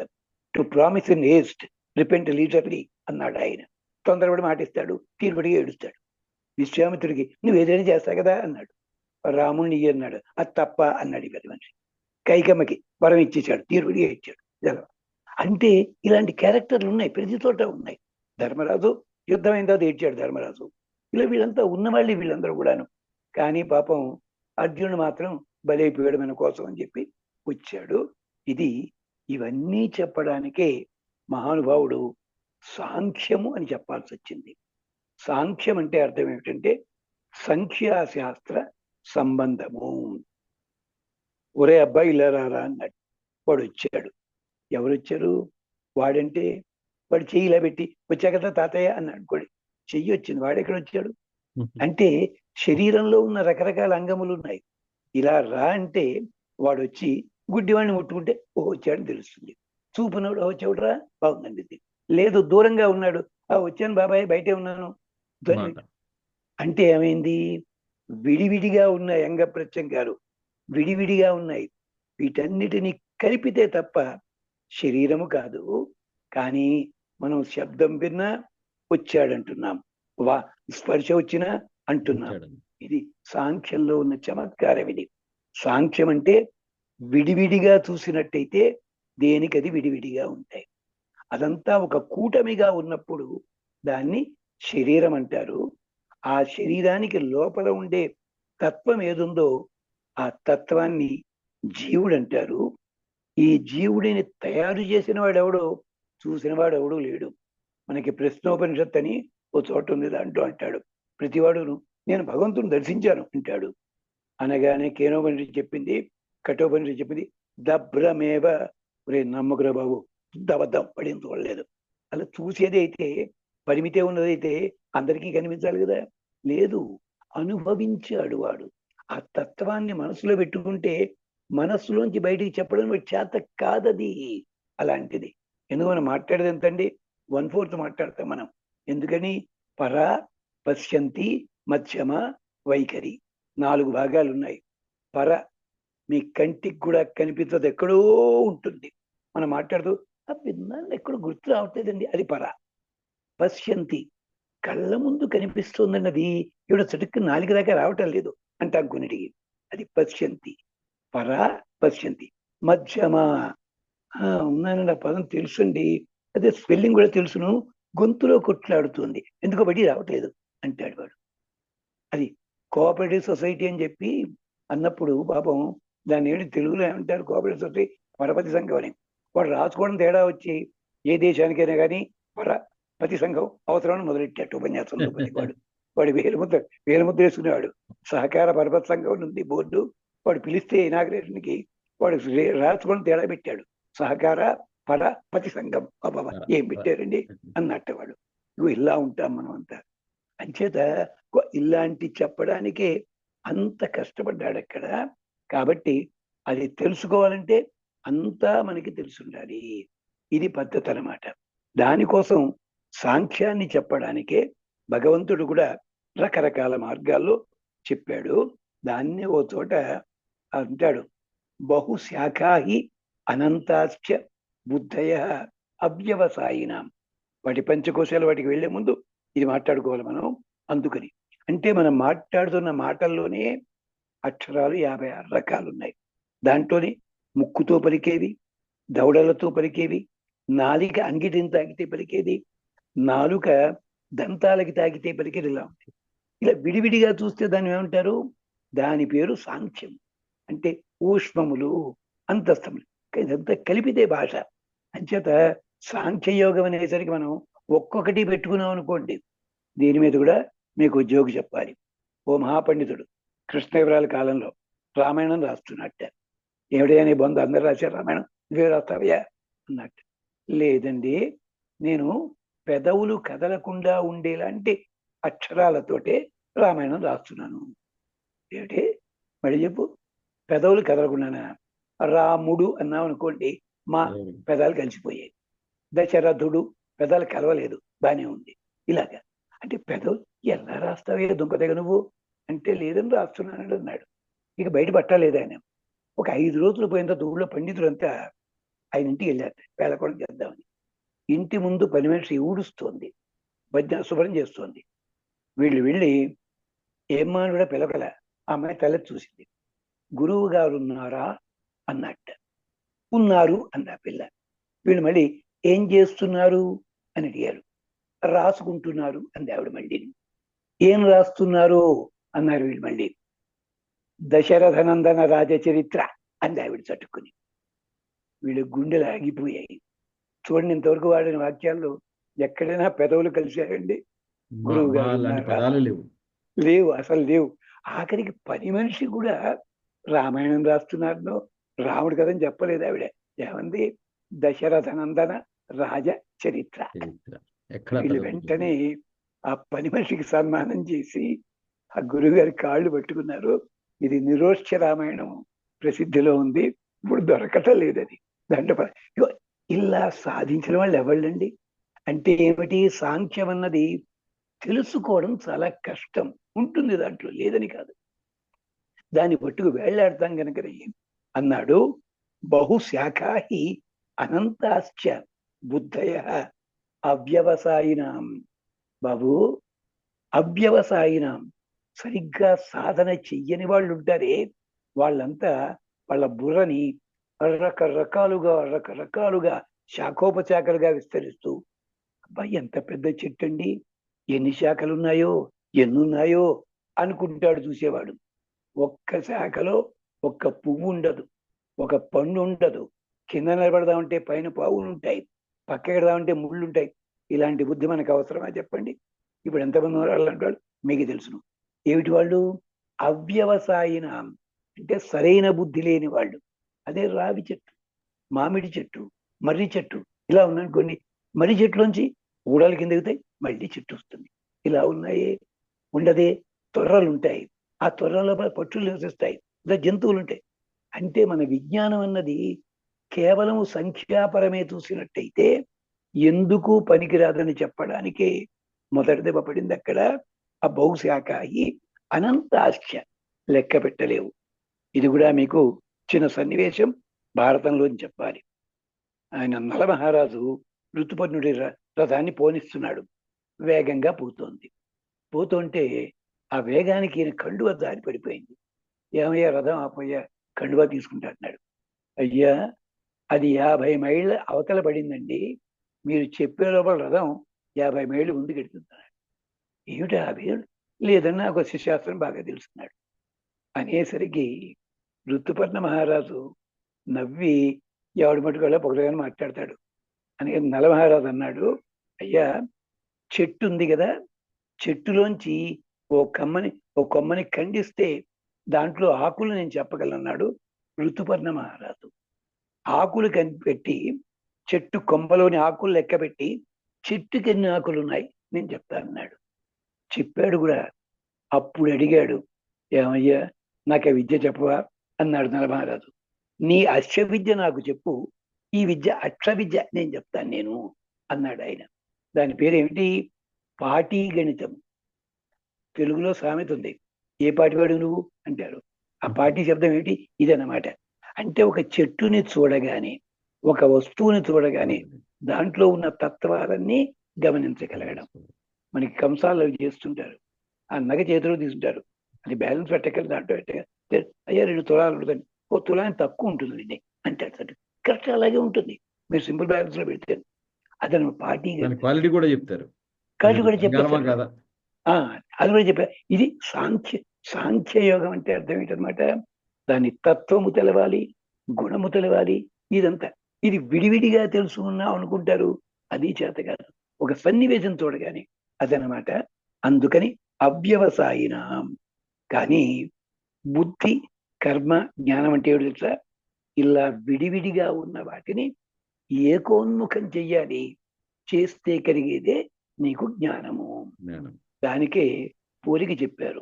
[SPEAKER 2] to promise in haste, repent leisurely అన్నాడు ఆయన. తొందరపడి మాటిస్తాడు, తీరుబడిగా ఏడుస్తాడు. విశ్వామిత్రుడికి నువ్వు ఏదైనా చేస్తా కదా అన్నాడు. రాముడిని అన్నాడు, అది తప్ప అన్నాడు పెద్ద మనిషి. కైకమ్మకి వరం ఇచ్చేశాడు, తీరుబడిగా ఇచ్చాడు. అంటే ఇలాంటి క్యారెక్టర్లు ఉన్నాయి, ప్రతి చోట ఉన్నాయి. ధర్మరాజు యుద్ధమైన తర్వాత ఏడ్చాడు ధర్మరాజు. ఇలా వీళ్ళంతా ఉన్నవాళ్ళు వీళ్ళందరూ కూడాను. కానీ పాపం అర్జునుడు మాత్రం బలైపోయాడు మన కోసం అని చెప్పి వచ్చాడు. ఇవన్నీ చెప్పడానికే మహానుభావుడు సాంఖ్యము అని చెప్పాల్సి వచ్చింది. సాంఖ్యం అంటే అర్థం ఏమిటంటే సంఖ్యాశాస్త్ర సంబంధము. ఒరే అబ్బాయి ఇలా రారా అన్నాడు. వాడు వచ్చాడు. ఎవరు వచ్చారు? వాడంటే వాడు చెయ్యి ఇలా పెట్టి వచ్చా కదా తాతయ్య అన్నాడు. అనుకోండి, చెయ్యి వచ్చింది, వాడెక్కడ వచ్చాడు? అంటే శరీరంలో ఉన్న రకరకాల అంగములు ఉన్నాయి. ఇలా రా అంటే వాడు వచ్చి గుడ్డివాడిని ముట్టుకుంటే ఓ వచ్చాడని తెలుస్తుంది. చూపునోడు వచ్చావుడ్రా బాగుందండి ఇది. లేదు దూరంగా ఉన్నాడు, వచ్చాను బాబాయ్ బయటే ఉన్నాను అంటే ఏమైంది? విడివిడిగా ఉన్నాయి అంగ ప్రత్యంగాలు, విడివిడిగా ఉన్నాయి. వీటన్నిటిని కలిపితే తప్ప శరీరము కాదు. కానీ మనం శబ్దం విన్నా వచ్చాడంటున్నాం, స్పర్శ వచ్చినా అంటున్నాం. ఇది సాంఖ్యంలో ఉన్న చమత్కారం. ఇది సాంఖ్యం అంటే విడివిడిగా చూసినట్టయితే దేనికది విడివిడిగా ఉంటాయి. అదంతా ఒక కూటమిగా ఉన్నప్పుడు దాన్ని శరీరం అంటారు. ఆ శరీరానికి లోపల ఉండే తత్వం ఏదుందో ఆ తత్వాన్ని జీవుడు అంటారు. ఈ జీవుడిని తయారు చేసిన వాడు ఎవడో, చూసిన వాడు ఎవడూ లేడు. మనకి ప్రశ్నోపనిషత్ అని ఓ చోట ఉంది, దాంట్లో అంటాడు ప్రతివాడును నేను భగవంతుని దర్శించాను అంటాడు. అనగానే కేనోపనిషత్ చెప్పింది, కఠోపనిషత్ చెప్పింది దభ్రమేవ. ఒరే నమ్మకురా బాబు, అబద్ధం పడింది చూడలేదు. అలా చూసేది అయితే పరిమితే ఉన్నదైతే అందరికీ కనిపించాలి కదా. లేదు, అనుభవించాడు వాడు. ఆ తత్వాన్ని మనసులో పెట్టుకుంటే మనస్సులోంచి బయటికి చెప్పడం చేత కాదది. అలాంటిది ఎందుకు మనం మాట్లాడేది ఎంతండి? 1/4 మాట్లాడతాం మనం. ఎందుకని? పర, పశ్యంతి, మధ్యమ, వైఖరి 4 భాగాలు ఉన్నాయి. పర మీ కంటికి కూడా కనిపించదు, ఎక్కడో ఉంటుంది. మనం మాట్లాడుతూ విన్నాను ఎక్కడో గుర్తు రావట్లేదండి, అది పర. పశ్యంతి కళ్ళ ముందు కనిపిస్తుందన్నది ఇక్కడ చటుక్కు 4 దాకా రావటం లేదు అంటాం కొన్నిటికి, అది పశ్యంతి. పర పశ్యంతి. మధ్యమ ఉన్నానండి, ఆ పదం తెలుసండి, అదే స్పెల్లింగ్ కూడా తెలుసును, గొంతులో కొట్లాడుతుంది ఎందుకో బట్టి రావట్లేదు అంటాడు వాడు. అది కోఆపరేటివ్ సొసైటీ అని చెప్పి అన్నప్పుడు పాపం దాన్ని ఏంటి తెలుగులో ఏమంటారు? కోఆపరేటివ్ సొసైటీ పరపతి సంఘం అని. వాడు రాసుకోవడం తేడా వచ్చి ఏ దేశానికైనా కానీ పరపతి సంఘం అవసరం మొదలెట్టాడు ఉపన్యాసంలో. వాడు వేలుముద్ర వేసుకునేవాడు. సహకార పరపతి సంఘం ఉంది బోర్డు. వాడు పిలిస్తే ఇనాగ్రేషన్కి వాడు రాసుకోవడం తేడా పెట్టాడు. సహకార పర పతి సంఘం. బాబా ఏం పెట్టారండి అన్నట్టు వాడు. ఇగో ఇలా ఉంటాం మనం అంతా. అంచేత ఇలాంటి చెప్పడానికే అంత కష్టపడ్డాడు అక్కడ. కాబట్టి అది తెలుసుకోవాలంటే అంతా మనకి తెలుసుండాలి. ఇది పద్ధతి అన్నమాట. దానికోసం సాంఖ్యాన్ని చెప్పడానికే భగవంతుడు కూడా రకరకాల మార్గాల్లో చెప్పాడు. దాన్ని ఓ చోట అంటాడు, బహుశాఖాహి అనంతాశ్చ బుద్ధయ అవ్యవసాయినాం. వాటి పంచకోశాలు వాటికి వెళ్లే ముందు ఇది మాట్లాడుకోవాలి మనం. అందుకని అంటే మనం మాట్లాడుతున్న మాటల్లోనే అక్షరాలు 56 రకాలు ఉన్నాయి. దాంట్లోనే ముక్కుతో పలికేవి, దవడలతో పలికేవి, నాలిక అంగిటిని తాకితే పలికేది, నాలుక దంతాలకి తాకితే పలికేది, ఇలా ఉంటాయి. ఇలా విడివిడిగా చూస్తే దాన్ని ఏమంటారు? దాని పేరు సాంఖ్యం. అంటే ఊష్మములు, అంతస్తములు, ఇదంతా కలిపితే భాష. అంచేత సాంఖ్యయోగం అనేసరికి మనం ఒక్కొక్కటి పెట్టుకున్నాం అనుకోండి. దీని మీద కూడా మీకు ఉద్యోగి చెప్పాలి. ఓ మహాపండితుడు కృష్ణదేవరాయల కాలంలో రామాయణం రాస్తున్నట్ట. ఏమిటైనా నీ బంధు అందరు రాశారు రామాయణం, ఇవే రాస్తావయ్యా అన్నట్టు. లేదండి, నేను పెదవులు కదలకుండా ఉండేలాంటి అక్షరాలతోటే రామాయణం రాస్తున్నాను. ఏమిటి మళ్ళీ చెప్పు? పెదవులు కదలకుండానా? రాముడు అన్నాం అనుకోండి, మా పెదాలు కలిసిపోయాయి. దశరథుడు పెదాలు కలవలేదు, బానే ఉంది. ఇలాగా అంటే పెదవులు ఎలా రాస్తావే దుంపదగ నువ్వు అంటే, లేదని రాస్తున్నాడు అన్నాడు. ఇక బయట పట్టలేదు ఆయన. ఒక 5 రోజులు పోయిన తర్వాత ఊళ్ళో పండితులంతా ఆయన ఇంటికి వెళ్ళారు వేళకోవడం చేద్దామని. ఇంటి ముందు పని మనిషి ఊడుస్తోంది, మధ్య శుభ్రం చేస్తోంది. వీళ్ళు వెళ్ళి ఏమ్మా కూడా పిలకల. ఆ అమ్మాయి తల చూసింది. గురువు గారు ఉన్నారా అన్నట్ట. ఉన్నారు అన్న పిల్ల. వీళ్ళు మళ్ళీ ఏం చేస్తున్నారు అని అడిగారు. రాసుకుంటున్నారు అంది ఆవిడ మళ్ళీ. ఏం రాస్తున్నారు అన్నారు వీళ్ళు మళ్ళీ. దశరథనందన రాజచరిత్ర అంది ఆవిడ చట్టుకుని. వీళ్ళు గుండెలు ఆగిపోయాయి. చూడండి, ఇంతవరకు వాడిన వాక్యాల్లో ఎక్కడైనా పెదవులు కలిశారండి? గురువు గారు లేవు, అసలు లేవు. ఆఖరికి పని మనిషి కూడా రామాయణం రాస్తున్నారు, రాముడు కదని చెప్పలేదు ఆవిడ. ఏమంది? దశరథనందన రాజ చరిత్ర. వీళ్ళు వెంటనే ఆ పని మనిషికి సన్మానం చేసి ఆ గురువు గారి కాళ్ళు పట్టుకున్నారు. ఇది నిరోష్ఠ రామాయణం ప్రసిద్ధిలో ఉంది, ఇప్పుడు దొరకటం లేదని. దాంట్లో ఇలా సాధించిన వాళ్ళు ఎవళ్ళండి? అంటే ఏమిటి? సాంఖ్యం అన్నది తెలుసుకోవడం చాలా కష్టం ఉంటుంది, దాంట్లో లేదని కాదు. దాన్ని పట్టుకు వేళ్లాడతాం కనుకనే అన్నాడు, బహుశాఖాహి అనంతాశ్చ బుద్ధయ అవ్యవసాయినాం. బాబు, అవ్యవసాయినాం, సరిగ్గా సాధన చెయ్యని వాళ్ళు ఉంటారే, వాళ్ళంతా వాళ్ళ బుర్రని రకరకాలుగా శాఖోపశాఖలుగా విస్తరిస్తూ, అబ్బాయి ఎంత పెద్ద చెట్టు అండి, ఎన్ని శాఖలున్నాయో ఎన్నున్నాయో అనుకుంటాడు చూసేవాడు. ఒక్క శాఖలో ఒక్క పువ్వు ఉండదు, ఒక పండు ఉండదు. కింద నిలబడదామంటే పైన పావులు ఉంటాయి, పక్కకెడదామంటే ముళ్ళు ఉంటాయి. ఇలాంటి బుద్ధి మనకు అవసరమా చెప్పండి? ఇప్పుడు ఎంతమంది వాళ్ళు అంటాడు మీకు తెలుసును. ఏమిటి వాళ్ళు? అవ్యవసాయిన అంటే సరైన బుద్ధి లేని వాళ్ళు. అదే రావి చెట్టు, మామిడి చెట్టు, మర్రి చెట్టు ఇలా ఉన్నాయనుకోండి, మర్రి చెట్టులోంచి ఊడలు కింద దిగుతాయి, మళ్ళీ చెట్టు వస్తుంది. ఇలా ఉన్నాయే ఉండదే. తొర్రలు ఉంటాయి, ఆ తొర్రలో పక్షులు నివసిస్తాయి, ఇలా జంతువులు ఉంటాయి. అంటే మన విజ్ఞానం అన్నది కేవలం సంఖ్యాపరమే చూసినట్టయితే ఎందుకు పనికిరాదని చెప్పడానికే మొదటి దెబ్బ పడింది అక్కడ. ఆ బహుశాఖాహి అనంతాశ్చ, లెక్క పెట్టలేవు. ఇది కూడా మీకు చిన్న సన్నివేశం భారతంలోని చెప్పాలి. ఆయన నలమహారాజు ఋతుపర్ణుడి రథాన్ని పోనిస్తున్నాడు. వేగంగా పోతుంటే ఆ వేగానికి ఈయన కండువ దారి పడిపోయింది. ఏమయ్యా రథం ఆపోయా, కండువా తీసుకుంటా అన్నాడు. అయ్యా, అది 50 మైళ్ళ అవతల పడిందండి, మీరు చెప్పే లోపల రథం 50 మైళ్ళు ముందుకు ఎడుతున్నాడు. ఏమిటి 50? లేదన్నా ఒక శిశాస్త్రం బాగా తెలుసుకున్నాడు అనేసరికి ఋతుపర్ణ మహారాజు నవ్వి, ఎవడి మటుకు పొగలగానే మాట్లాడతాడు అని నలమహారాజు అన్నాడు. అయ్యా, చెట్టు ఉంది కదా, చెట్టులోంచి ఓ కొమ్మని ఖండిస్తే దాంట్లో ఆకులు నేను చెప్పగలన్నాడు. ఋతుపర్ణ మహారాజు ఆకులు కనిపెట్టి చెట్టు కొమ్మలోని ఆకులు లెక్క పెట్టి చెట్టుకి ఎన్ని ఆకులు ఉన్నాయి నేను చెప్తానన్నాడు. చెప్పాడు కూడా. అప్పుడు అడిగాడు, ఏమయ్యా నాకు ఆ విద్య చెప్పవా అన్నాడు నలమహారాజు. నీ అశ్వ విద్య నాకు చెప్పు, ఈ విద్య అక్ష విద్య నేను చెప్తాను నేను అన్నాడు ఆయన. దాని పేరేమిటి? పాటీ గణితం. తెలుగులో సామెత ఉంది, ఏ పాటివాడు నువ్వు అంటారు. ఆ పాటీ శబ్దం ఏమిటి? ఇదన్నమాట. అంటే ఒక చెట్టుని చూడగానే, ఒక వస్తువుని చూడగానే దాంట్లో ఉన్న తత్వాలన్నీ గమనించగలగడం. మనకి కంసాలు అవి చేస్తుంటారు, ఆ నగ చేతిలో తీసుకుంటారు, అది బ్యాలెన్స్ పెట్టగలి దాంట్లో పెట్టగలి, అయ్యా 2 తులాలు ఉంటుంది, ఓ తులాని తక్కువ ఉంటుంది అంటాడు. కరెక్ట్ అలాగే ఉంటుంది. మీరు సింపుల్ బ్యాలెన్స్ లో పెడితే అతను పార్టీ
[SPEAKER 1] క్వాలిటీ కూడా చెప్తారు.
[SPEAKER 2] క్వాలిటీ కూడా చెప్పారు. అది కూడా చెప్పారు. ఇది సాంఖ్యయోగం అంటే అర్థం ఏంటనమాట? దాని తత్వము తెలవాలి, గుణము తెలవాలి, ఇదంతా. ఇది విడివిడిగా తెలుసుకున్నాం అనుకుంటారు, అది చేత కాదు. ఒక సన్నివేశం చూడగానే అదనమాట. అందుకని అవ్యవసాయినాం. కానీ బుద్ధి, కర్మ, జ్ఞానం అంటే ఏమిటి తెలుసా? ఇలా విడివిడిగా ఉన్న వాటిని ఏకోన్ముఖం చెయ్యాలి. చేస్తే కలిగేదే నీకు జ్ఞానము. దానికే పోలిక చెప్పారు.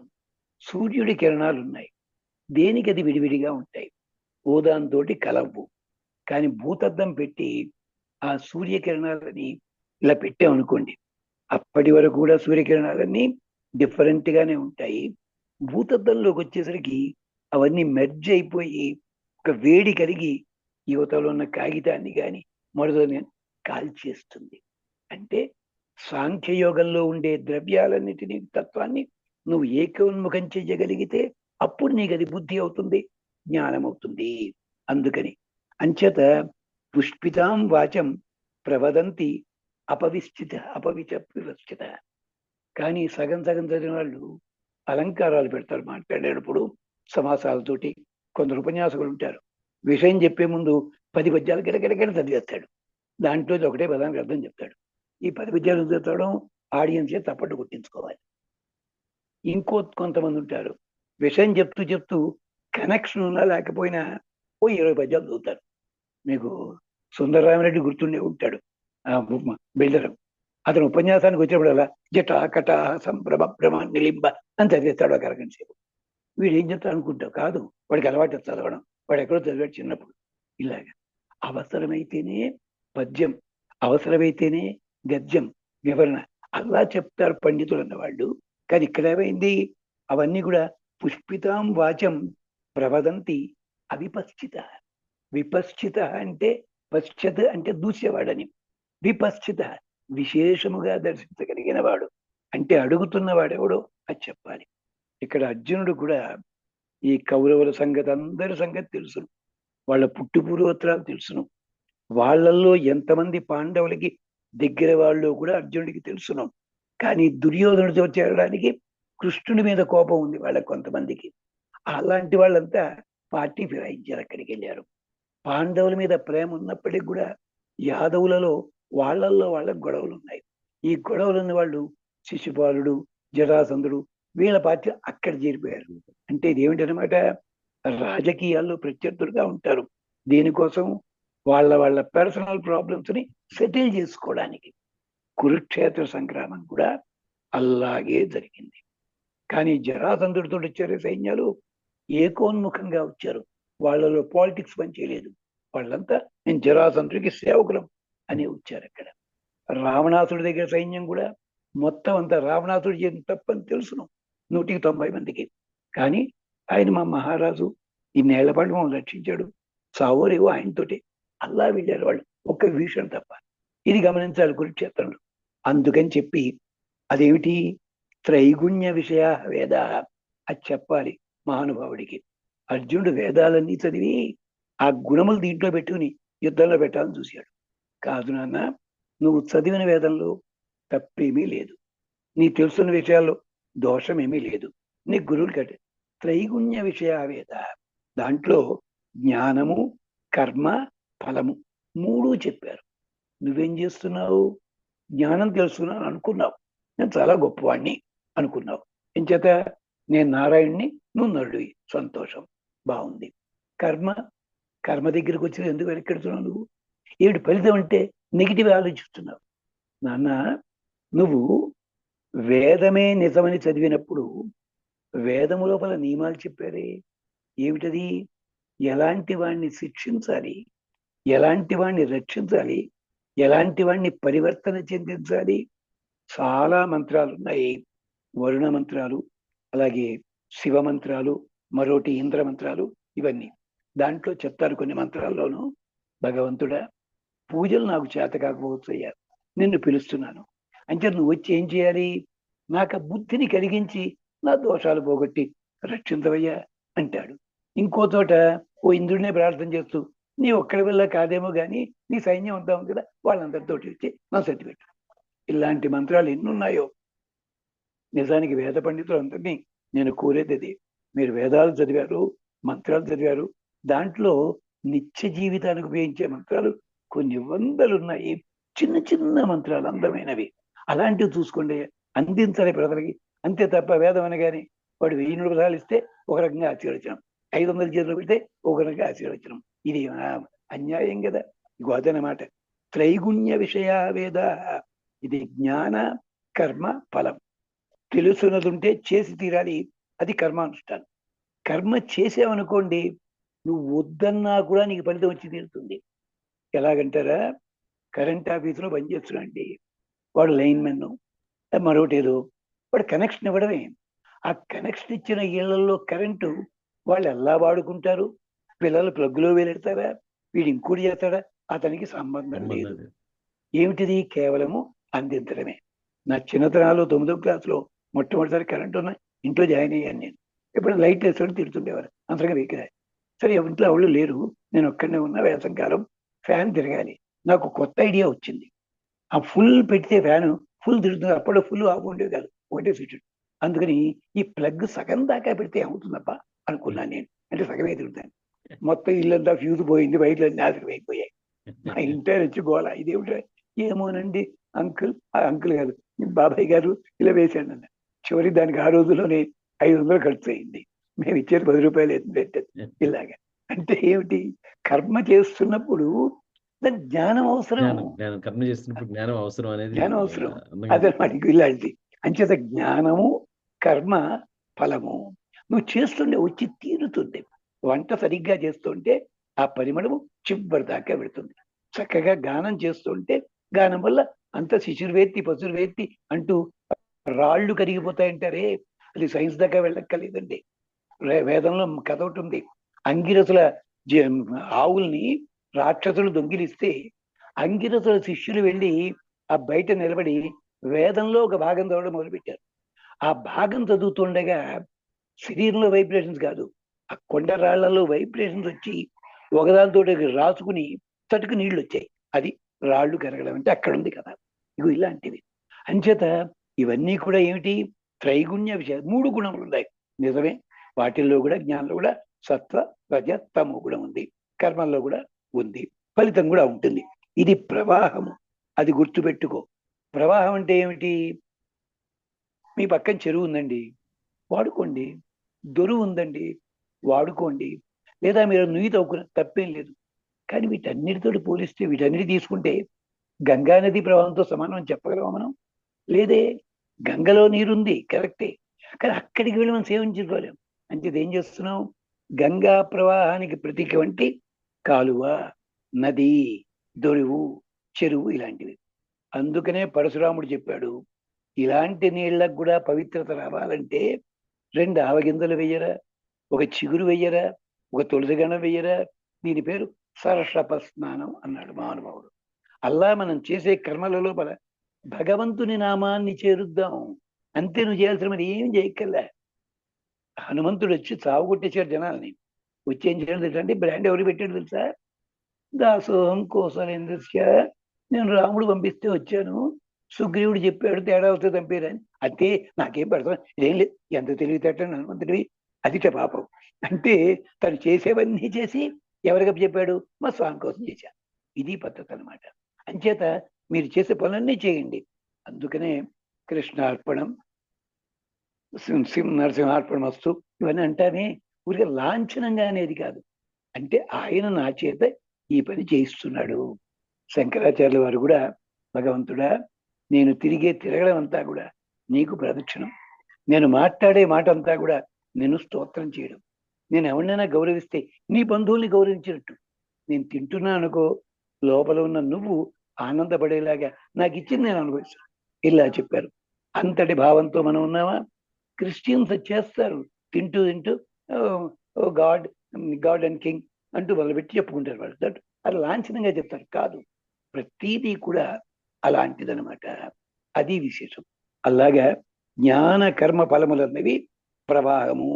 [SPEAKER 2] సూర్యుడి కిరణాలు ఉన్నాయి, దేనికి అది విడివిడిగా ఉంటాయి, ఓదాంతో కలవు. కానీ భూతద్దం పెట్టి ఆ సూర్యకిరణాలని ఇలా పెట్టామనుకోండి, అప్పటి వరకు కూడా సూర్యకిరణాలన్నీ డిఫరెంట్ గానే ఉంటాయి. భూతద్దంలోకి వచ్చేసరికి అవన్నీ మెర్జ్ అయిపోయి ఒక వేడి కలిగి యువతలో ఉన్న కాగితాన్ని కానీ మరొకని కాల్చేస్తుంది. అంటే సాంఖ్యయోగంలో ఉండే ద్రవ్యాలన్నిటినీ, తత్వాన్ని నువ్వు ఏకోన్ముఖం చెయ్యగలిగితే అప్పుడు నీకు అది బుద్ధి అవుతుంది, జ్ఞానం అవుతుంది. అందుకని అంచేత పుష్పితాం వాచం ప్రవదంతి అపవిచ. కానీ సగం చదివిన వాళ్ళు అలంకారాలు పెడతారు మాట్లాడేటప్పుడు, సమాసాలతోటి. కొందరు ఉపన్యాసకులు ఉంటారు, విషయం చెప్పే ముందు 10 పద్యాలు గిడగిడగిడ చదివేస్తాడు, దాంట్లో ఒకటే పదానికి అర్థం చెప్తాడు. ఈ 10 పద్యాలు చదవడం ఆడియన్సే తప్పట్టు కొట్టించుకోవాలి. కొంతమంది ఉంటారు, విషయం చెప్తూ కనెక్షన్ ఉన్నా లేకపోయినా 20 పద్యాలు చదువుతారు. మీకు సుందరరామరెడ్డి గుర్తుండే ఉంటాడు, బిల్డర్. అతను ఉపన్యాసానికి వచ్చినప్పుడు అలా జటాకట సంభ్రమ నిలింబ అని చదివేస్తాడు ఒక అరగంట సేపు. వీడు ఏం చెప్తాడు అనుకుంటావు? కాదు, వాడికి అలవాటు చదవడం, వాడు ఎక్కడో చదివాడు చిన్నప్పుడు. ఇలాగా అవసరమైతేనే పద్యం, అవసరమైతేనే గద్యం, వివరణ అలా చెప్తారు పండితులు అన్నవాళ్ళు. కానీ ఇక్కడ ఏమైంది? అవన్నీ కూడా పుష్పితాం వాచం ప్రవదంతి అవిపశ్చిత. విపశ్చిత అంటే పశ్చత్ అంటే దూసేవాడని, విపశ్చిత విశేషముగా దర్శించగలిగిన వాడు అంటే అడుగుతున్న వాడెవడో అది చెప్పాలి. ఇక్కడ అర్జునుడు కూడా ఈ కౌరవుల సంగతి, అందరి సంగతి తెలుసును, వాళ్ళ పుట్టుపూర్వోత్తరాలు తెలుసును, వాళ్ళల్లో ఎంతమంది పాండవులకి దగ్గర వాళ్ళు కూడా అర్జునుడికి తెలుసును. కానీ దుర్యోధనుడితో చేరడానికి కృష్ణుడి మీద కోపం ఉంది వాళ్ళకి కొంతమందికి. అలాంటి వాళ్ళంతా పార్టీ ఫిరాయించారు, అక్కడికి వెళ్ళారు. పాండవుల మీద ప్రేమ ఉన్నప్పటికీ కూడా యాదవులలో వాళ్ళల్లో వాళ్ళకి గొడవలు ఉన్నాయి. ఈ గొడవలు ఉన్న వాళ్ళు శిశుపాలుడు, జరాసంధుడు, వీళ్ళ పార్టీ అక్కడ చేరిపోయారు. అంటే ఇది ఏమిటనమాట? రాజకీయాల్లో ప్రత్యర్థులుగా ఉంటారు. దీనికోసం వాళ్ళ పర్సనల్ ప్రాబ్లమ్స్ ని సెటిల్ చేసుకోవడానికి. కురుక్షేత్ర సంగ్రామం కూడా అలాగే జరిగింది. కానీ జరాసంధుడితో వచ్చారు సైన్యాలు, ఏకోన్ముఖంగా వచ్చారు. వాళ్ళలో పాలిటిక్స్ పనిచేయలేదు. వాళ్ళంతా నేను జరాసంధుడికి సేవకులం అని వచ్చారు. అక్కడ రావణాసుడి దగ్గర సైన్యం కూడా మొత్తం అంతా రావణాసుడు చేసిన తప్పని తెలుసును 190 మందికి. కానీ ఆయన మా మహారాజు, ఇన్నేళ్ల పాటు మమ్మల్ని రక్షించాడు, సావోరేవో ఆయనతోటి అలా వెళ్ళారు వాళ్ళు, ఒక్క విషయం తప్ప. ఇది గమనించాలి కురుక్షేత్రంలో. అందుకని చెప్పి అదేమిటి? త్రైగుణ్య విషయ వేద అది చెప్పాలి మహానుభావుడికి. అర్జునుడు వేదాలన్నీ చదివి ఆ గుణములు దీంట్లో పెట్టుకుని యుద్ధంలో పెట్టాలని చూశాడు. కాదు నాన్న, నువ్వు చదివిన వేదంలో తప్పేమీ లేదు, నీ తెలుసున్న విషయాల్లో దోషమేమీ లేదు, నీ గురువులు కట్టే త్రైగుణ్య విషయ వేద. దాంట్లో జ్ఞానము, కర్మ, ఫలము 3 చెప్పారు. నువ్వేం చేస్తున్నావు? జ్ఞానం తెలుసుకున్నాను అనుకున్నావు, నేను చాలా గొప్పవాణ్ణి అనుకున్నావు. ఎంచేత నేను నారాయణ్ణి, నువ్వు నరుడివి, సంతోషం, బాగుంది. కర్మ కర్మ దగ్గరికి వచ్చిన ఎందుకు వెనకెడుతున్నావు నువ్వు? ఏమిటి ఫలితం అంటే నెగిటివ్ ఆలోచిస్తున్నావు. నాన్న, నువ్వు వేదమే నిజమని చదివినప్పుడు వేదము లోపల నియమాలు చెప్పారే, ఏమిటది? ఎలాంటి వాణ్ణి శిక్షించాలి, ఎలాంటి వాణ్ణి రక్షించాలి, ఎలాంటి వాణ్ణి పరివర్తన చెందించాలి. చాలా మంత్రాలు ఉన్నాయి. వరుణ మంత్రాలు, అలాగే శివ మంత్రాలు, మరోటి ఇంద్ర మంత్రాలు, ఇవన్నీ దాంట్లో చెప్తారు. కొన్ని మంత్రాల్లోనూ భగవంతుడా, పూజలు నాకు చేత కాకపోవచ్చు అయ్యా, నిన్ను పిలుస్తున్నాను అంటే నువ్వు వచ్చి ఏం చేయాలి? నాకు బుద్ధిని కలిగించి నా దోషాలు పోగొట్టి రక్షించవయ్యా అంటాడు. ఇంకో చోట ఓ ఇంద్రుడినే ప్రార్థన చేస్తూ, నీ ఒక్కడి వల్ల కాదేమో కానీ నీ సైన్యం అంతా ఉంది కదా, వాళ్ళందరితోటి వచ్చి నా సర్టిఫికెట్. ఇలాంటి మంత్రాలు ఎన్నున్నాయో. నిజానికి వేద పండితులు అందరినీ నేను కోరేది అది, మీరు వేదాలు చదివారు, మంత్రాలు చదివారు, దాంట్లో నిత్య జీవితానికి ఉపయోగించే మంత్రాలు కొన్ని వందలు ఉన్నాయి. చిన్న చిన్న మంత్రాలు అందమైనవి, అలాంటివి చూసుకోండి, అందించాలి ప్రజలకి. అంతే తప్ప వేదం అనగానే వాడు 1000 రూపాయలు ఇస్తే ఒక రకంగా ఆశీర్వచనం, 500 చేతులు పెడితే ఒక రకంగా ఆశీర్వచనం. ఇది అన్యాయం కదా. గోదనమాట త్రైగుణ్య విషయ వేద, ఇది జ్ఞాన కర్మ ఫలం. తెలుసున్నదుంటే చేసి తీరాలి, అది కర్మానుష్ఠానం. కర్మ చేసావనుకోండి, నువ్వు వద్దన్నా కూడా నీకు ఫలితం వచ్చి తీరుతుంది. ఎలాగంటారా, కరెంట్ ఆఫీసులో పనిచేస్తున్నాండి, వాడు లైన్ మెన్, మరొకటి ఏదో, వాడు కనెక్షన్ ఇవ్వడమే. ఆ కనెక్షన్ ఇచ్చిన ఇళ్లలో కరెంటు వాళ్ళు ఎలా వాడుకుంటారు? పిల్లలు ప్లగ్లో వేలెడతారా, వీడు ఇంకోటి చేస్తాడా? అతనికి సంబంధం లేదు. ఏమిటిది? కేవలము అందించడమే. నా చిన్నతనాలు 9వ క్లాసులో మొట్టమొదటిసారి కరెంట్ ఉన్న ఇంట్లో జాయిన్ అయ్యాను నేను. ఎప్పుడు లైట్ వేసుకొని తిడుతుండేవారు, అంతగా వెక్కిరాయి. సరే, ఇంట్లో వాళ్ళు లేరు, నేను ఒక్కడనే ఉన్న, వేసంకాలం, ఫ్యాన్ తిరగాలి. నాకు కొత్త ఐడియా వచ్చింది. ఆ ఫుల్ పెడితే ఫ్యాను ఫుల్ తిరుగుతుంది, అప్పుడు ఫుల్ ఆఫ్ ఉండేది కాదు, ఒకటే స్విచ్. అందుకని ఈ ప్లగ్ సగం దాకా పెడితే ఏమవుతుందప్ప అనుకున్నాను నేను. అంటే సగమే తిరుగుతాను. మొత్తం ఇల్లంతా ఫ్యూజ్ పోయింది, బయట నాశనం అయిపోయాయి. మా ఇంటర్ వచ్చి గోళ, ఇదేమిటో ఏమోనండి అంకుల్, ఆ అంకుల్ కాదు బాబాయ్ గారు ఇలా వేసాడు అన్న. చివరి దానికి ఆ రోజుల్లోనే 500 ఖర్చు అయింది. మేము ఇచ్చేది 10 రూపాయలు పెట్టేది. ఇలాగా అంటే ఏమిటి? కర్మ చేస్తున్నప్పుడు దాని జ్ఞానం అవసరం.
[SPEAKER 1] కర్మ చేస్తున్నప్పుడు జ్ఞానం అవసరం అనేది,
[SPEAKER 2] జ్ఞానం అవసరం అదనమాట. ఇలాంటి అంచేత జ్ఞానము కర్మ ఫలము నువ్వు చేస్తుండే వచ్చి తీరుతుంది. వంట సరిగ్గా చేస్తుంటే ఆ పరిమళము చివరి దాకా పెడుతుంది. చక్కగా గానం చేస్తుంటే గానం వల్ల అంత శిశుర్వేత్తి పశుర్వేత్తి అంటూ రాళ్ళు కరిగిపోతాయంటారే, అది సైన్స్ దాకా వెళ్ళక్కర్లేదండి. వేదంలో కథ ఒకటి ఉంది. అంగిరసుల ఆవుల్ని రాక్షసులు దొంగిలిస్తే అంగిరసుల శిష్యులు వెళ్ళి ఆ బయట నిలబడి వేదంలో ఒక భాగం చదవడం మొదలుపెట్టారు. ఆ భాగం చదువుతుండగా శరీరంలో వైబ్రేషన్స్ కాదు, ఆ కొండ రాళ్లలో వైబ్రేషన్స్ వచ్చి ఒకదానితో రాసుకుని చటుకు నీళ్లు వచ్చాయి. అది రాళ్ళు కరగడం అంటే అక్కడ ఉంది కదా. ఇగో ఇలాంటివి. అంచేత ఇవన్నీ కూడా ఏమిటి? త్రైగుణ్య విషయాలు. 3 గుణములు ఉన్నాయి, నిజమే. వాటిల్లో కూడా జ్ఞానంలో కూడా సత్వ రజ తమో గుణం ఉంది, కర్మల్లో కూడా ఉంది, ఫలితం కూడా ఉంటుంది. ఇది ప్రవాహము, అది గుర్తుపెట్టుకో. ప్రవాహం అంటే ఏమిటి? మీ పక్కన చెరువు ఉందండి, వాడుకోండి. దొరువు ఉందండి, వాడుకోండి. లేదా మీరు నుయ్యి తవ్వుకున్న తప్పేం లేదు. కానీ వీటన్నిటితో పోలిస్తే, వీటన్నిటి తీసుకుంటే గంగా నది ప్రవాహంతో సమానం అని చెప్పగలమా మనం? లేదే. గంగలో నీరుంది కరెక్టే, కానీ అక్కడికి వెళ్ళి మనం సేవించుకోలేం. అంటే ఏం చేస్తున్నాం? గంగా ప్రవాహానికి ప్రతీక వంటి కాలువ, నది, దొరువు, చెరువు ఇలాంటివి. అందుకనే పరశురాముడు చెప్పాడు, ఇలాంటి నీళ్లకు కూడా పవిత్రత రావాలంటే 2 ఆవగింజలు వెయ్యరా, ఒక చిగురు వెయ్యరా, ఒక తులసిగణం వెయ్యరా, దీని పేరు సరస్వప స్నానం అన్నాడు మహానుభావుడు. అలా మనం చేసే కర్మల లోపల భగవంతుని నామాన్ని చేరుద్దాం. అంతే. నువ్వు చేయాల్సిన మరి ఏం చేయక్కర్లే. హనుమంతుడు వచ్చి చావు కొట్టేశాడు జనాల్ని. వచ్చి ఏం చేయడం తెలుసా అంటే, బ్రాండ్ ఎవరు పెట్టాడు తెలుసా? దాసోహం కోసలేంద్రస్య, నేను రాముడు పంపిస్తే వచ్చాను, సుగ్రీవుడు చెప్పాడు తేడా వస్తే చంపేరని. అయితే నాకేం పెడతాం, ఇదేం లేదు, ఎంత తెలివితేటని హనుమంతుడివి. అదిట పాపం. అంటే తను చేసేవన్నీ చేసి ఎవరికి చెప్పాడు? మా స్వామి కోసం చేశాను. ఇది పద్ధతి అనమాట. అంచేత మీరు చేసే పనులన్నీ చేయండి. అందుకనే కృష్ణార్పణం, నరసింహార్పణం వస్తు ఇవన్నీ అంటానే ఊరికే లాంఛనంగా అనేది కాదు. అంటే ఆయన నా చేత ఈ పని చేయిస్తున్నాడు. శంకరాచార్యుల వారు కూడా, భగవంతుడా, నేను తిరగడం అంతా కూడా నీకు ప్రదక్షిణం, నేను మాట్లాడే మాట అంతా కూడా నేను స్తోత్రం చేయడం, నేను ఎవరినైనా గౌరవిస్తే నీ బంధువుల్ని గౌరవించినట్టు, నేను తింటున్నా అనుకో, లోపల ఉన్న నువ్వు ఆనందపడేలాగా నాకు ఇచ్చింది నేను అనుభవిస్తాను, ఇలా చెప్పారు. అంతటి భావంతో మనం ఉన్నామా? క్రిస్టియన్స్ చేస్తారు, తింటూ తింటూ గాడ్ గాడ్ అండ్ కింగ్ అంటూ మొదలుపెట్టి చెప్పుకుంటారు వాళ్ళు. దట్ అది లాంఛనంగా చెప్తారు. కాదు, ప్రతీదీ కూడా అలాంటిదనమాట. అది విశేషం. అలాగా జ్ఞాన కర్మ ఫలములన్నవి ప్రవాహము.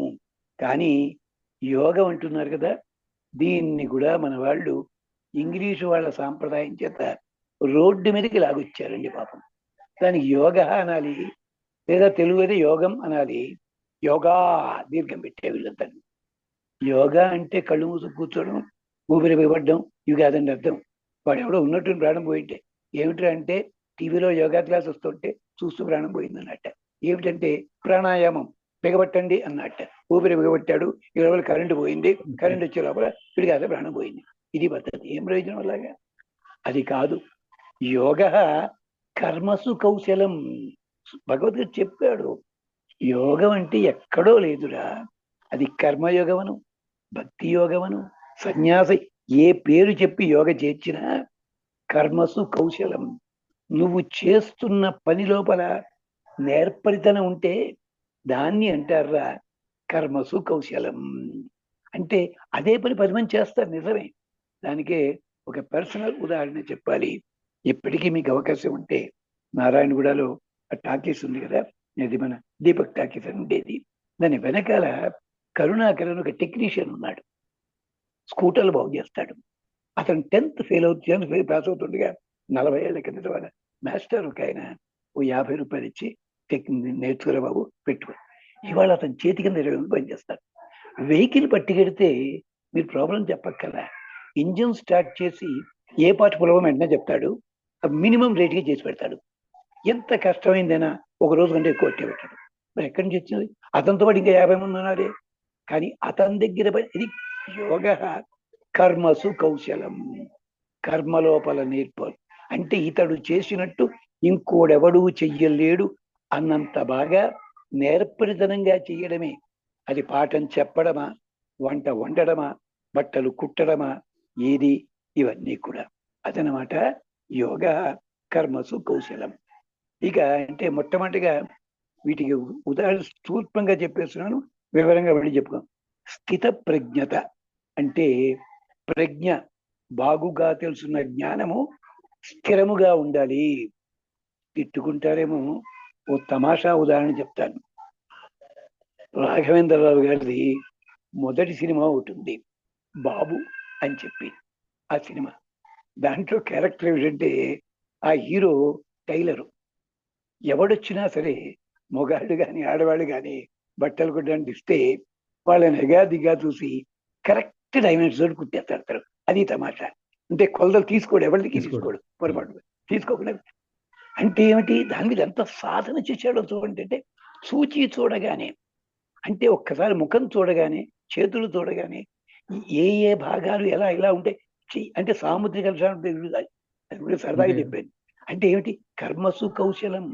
[SPEAKER 2] కానీ యోగం అంటున్నారు కదా, దీన్ని కూడా మన వాళ్ళు ఇంగ్లీషు వాళ్ళ సాంప్రదాయం చేత రోడ్డు మీదకి లాగొచ్చారండి పాపం. దానికి యోగ అనాలి, లేదా తెలుగుది యోగం అనాలి. యోగా దీర్ఘం పెట్టే వీళ్ళంతా. యోగా అంటే కళ్ళు మూసు కూర్చోవడం, ఊపిరి బిగపడ్డం, ఇవి కాదండి అర్థం. వాడు ఎవడో ఉన్నట్టు ప్రాణం పోయింటే ఏమిటంటే, అంటే టీవీలో యోగా క్లాస్ వస్తుంటే చూస్తూ ప్రాణం పోయింది అన్నట్ట. ఏమిటంటే ప్రాణాయామం బిగబట్టండి అన్నట్ట. ఊపిరి బిగబట్టాడు, ఈ లోపల కరెంటు పోయింది, కరెంట్ వచ్చే లోపల వీడికి అదే ప్రాణం పోయింది. ఇది పద్ధతి. ఏం ప్రయోజనం అలాగా? అది కాదు. యోగ కర్మసు కౌశలం. భగవద్గీత చెప్పాడు, యోగం అంటే ఎక్కడో లేదురా, అది కర్మయోగమను, భక్తి యోగమను, సన్యాస, ఏ పేరు చెప్పి యోగ చేర్చినా కర్మసు కౌశలం. నువ్వు చేస్తున్న పని లోపల నేర్పరితనం ఉంటే దాన్ని అంటారా కర్మసు కౌశలం. అంటే అదే పని 10 మంది చేస్తారు, నిజమే. దానికే ఒక పర్సనల్ ఉదాహరణ చెప్పాలి. ఇప్పటికీ మీకు అవకాశం ఉంటే నారాయణగూడలో టాకీస్ ఉంది కదా, ఇది మన దీపక్ టాకీస్ అని ఉండేది. దాని వెనకాల కరుణాకరన్ ఒక టెక్నీషియన్ ఉన్నాడు, స్కూటర్లు బాగు చేస్తాడు. అతను 10th పాస్ అవుతుండగా 40 ఏళ్ల కిందట వాళ్ళ మాస్టర్ ఒక ఆయన ఓ 50 రూపాయలు ఇచ్చి నేర్చుకురా బాబు పెట్టుకో. ఇవాళ అతని చేతి కింద 20 రూపాయలు చేస్తాడు. వెహికల్ పట్టుకెడితే మీరు ప్రాబ్లం చెప్పక్కర్లా, ఇంజిన్ స్టార్ట్ చేసి ఏ పార్ట్ పొలవం వెంటనే చెప్తాడు, మినిమం రేట్కి చేసి పెడతాడు. ఎంత కష్టమైందైనా ఒక రోజు కంటే ఎక్కువ వచ్చే పెట్టాడు. మరి ఎక్కడి నుంచి వచ్చింది? అతనితో పాటు ఇంకా 50 మంది ఉన్నారే. కానీ అతని దగ్గర ఇది యోగ కర్మసు కౌశలం, కర్మ లోపల నేర్పరు. అంటే ఇతడు చేసినట్టు ఇంకోడెవడూ చెయ్యలేడు అన్నంత బాగా నేర్పరితనంగా చేయడమే. అది పాఠం చెప్పడమా, వంట వండడమా, బట్టలు కుట్టడమా, ఏది, ఇవన్నీ కూడా అదనమాట యోగ కర్మసు కౌశలం. ఇక అంటే మొట్టమొదటిగా వీటికి ఉదాహరణ స్థూల్పంగా చెప్పేస్తున్నాను, వివరంగా వెళ్ళి చెప్పుకోం. స్థిత ప్రజ్ఞత అంటే ప్రజ్ఞ బాగుగా తెలుసున్న జ్ఞానము స్థిరముగా ఉండాలి. తిట్టుకుంటారేమో, ఓ తమాషా ఉదాహరణ చెప్తాను. రాఘవేంద్రరావు గారిది మొదటి సినిమా ఒకటి ఉంది, బాబు అని చెప్పి. ఆ సినిమా దాంట్లో క్యారెక్టర్ ఏమిటంటే, ఆ హీరో టైలరు. ఎవడొచ్చినా సరే, మొగాళ్ళు కానీ ఆడవాళ్ళు కానీ బట్టలు కుట్టడానికి ఇస్తే వాళ్ళని ఎగాదిగా చూసి కరెక్ట్ డైమెన్షన్ కుట్టేస్తాడు. అది తమాషా. అంటే కొలతలు తీసుకోడు, ఎవరికి తీసుకోడు, పొరపాటు తీసుకోకుండా. అంటే ఏమిటి, దాని మీద ఎంత సాధన చేశాడో చూడండి. అంటే సూచి చూడగానే, అంటే ఒక్కసారి ముఖం చూడగానే, చేతులు చూడగానే ఏ ఏ భాగాలు ఎలా ఇలా ఉంటే అంటే సాముద్రిక అది కూడా సరదాగా చెప్పాను. అంటే ఏమిటి, కర్మసు కౌశలం.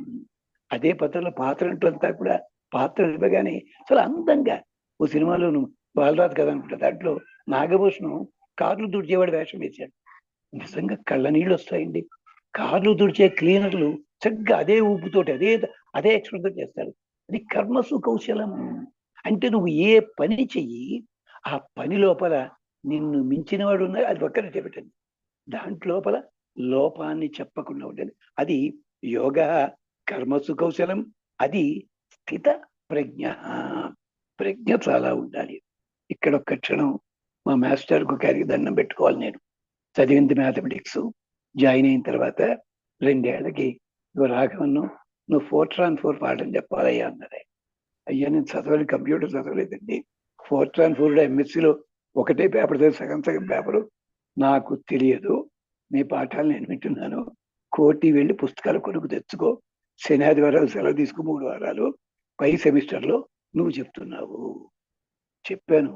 [SPEAKER 2] అదే పత్రంలో పాత్ర అంతా కూడా పాత్ర ఇవ్వగానే చాలా అందంగా. ఓ సినిమాలోను బాలరాజు కథ అనుకుంటా, దాంట్లో నాగభూషణం కార్లు తుడిచేవాడు వేషం వేశాడు. నిజంగా కళ్ళ నీళ్ళు వస్తాయండి. కార్లు తుడిచే క్లీనర్లు చక్కగా అదే ఊపుతోటి అదే ఎక్స్ప్రెస్తో చేస్తారు. అది కర్మసు కౌశలం. అంటే నువ్వు ఏ పని చెయ్యి, ఆ పని లోపల నిన్ను మించిన వాడు ఉన్నా అది ఒక్కరే చెప్పటండి. దాంట్లోపల లోపాన్ని చెప్పకుండా ఉంటుంది. అది యోగ కర్మసు కౌశలం. అది స్థిత ప్రజ్ఞ. ప్రజ్ఞ చాలా ఉండాలి. ఇక్కడ ఒక్క క్షణం మా మాస్టర్కు గారికి దండం పెట్టుకోవాలి. నేను చదివింది మ్యాథమెటిక్స్, జాయిన్ అయిన తర్వాత 2 ఏళ్లకి రాఘవన్ను నువ్వు 4x4 పాఠం చెప్పాలయ్యా అన్నారే. అయ్యా నేను చదవాలి, కంప్యూటర్ చదవలేదండి. 4x4 ఎంఎస్సిలో ఒకటే పేపర్ చదివి సగం పేపరు నాకు తెలియదు. మీ పాఠాలు నేను వింటున్నాను. కోటి వెళ్ళి పుస్తకాలు కొనుక్కు తెచ్చుకో, శని ఆదివారాలు సెలవు తీసుకు, 3 వారాలు పై సెమిస్టర్లో నువ్వు చెప్తున్నావు. చెప్పాను.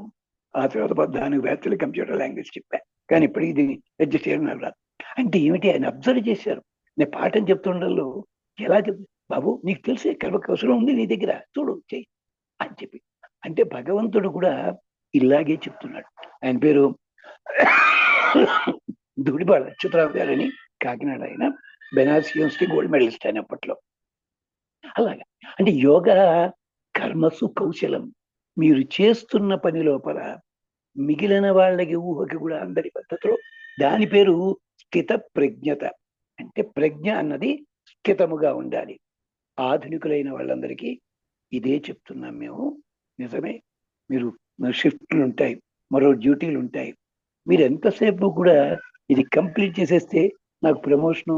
[SPEAKER 2] ఆ తర్వాత దానికి బ్యాచులర్ కంప్యూటర్ లాంగ్వేజ్ చెప్పా, కానీ ఇప్పుడు ఇది అడ్జస్ట్ చేయడం నాకు రాదు. అంటే ఏమిటి, ఆయన అబ్జర్వ్ చేశారు. నేను పాఠం చెప్తుండల్లో ఎలా చెప్ బాబు నీకు తెలిసే కర్మకవసరం ఉంది నీ దగ్గర, చూడు చెయ్యి అని చెప్పి. అంటే భగవంతుడు కూడా ఇలాగే చెప్తున్నాడు. ఆయన పేరు ధూళిపాడ అచ్యుతరావు గారని, కాకినాడ ఆయన, బెనారస్ యూనివర్సిటీ గోల్డ్ మెడలిస్ట్ ఆయన అప్పట్లో. అలాగా అంటే యోగా కర్మసు కౌశలం. మీరు చేస్తున్న పని లోపల మిగిలిన వాళ్ళకి ఊహకి కూడా అందరి పద్ధతిలో దాని పేరు స్థిత ప్రజ్ఞత. అంటే ప్రజ్ఞ అన్నది స్థితముగా ఉండాలి. ఆధునికులైన వాళ్ళందరికీ ఇదే చెప్తున్నాం మేము. నిజమే, మీరు షిఫ్ట్లు ఉంటాయి, మరో డ్యూటీలు ఉంటాయి, మీరు ఎంతసేపు కూడా ఇది కంప్లీట్ చేసేస్తే నాకు ప్రమోషను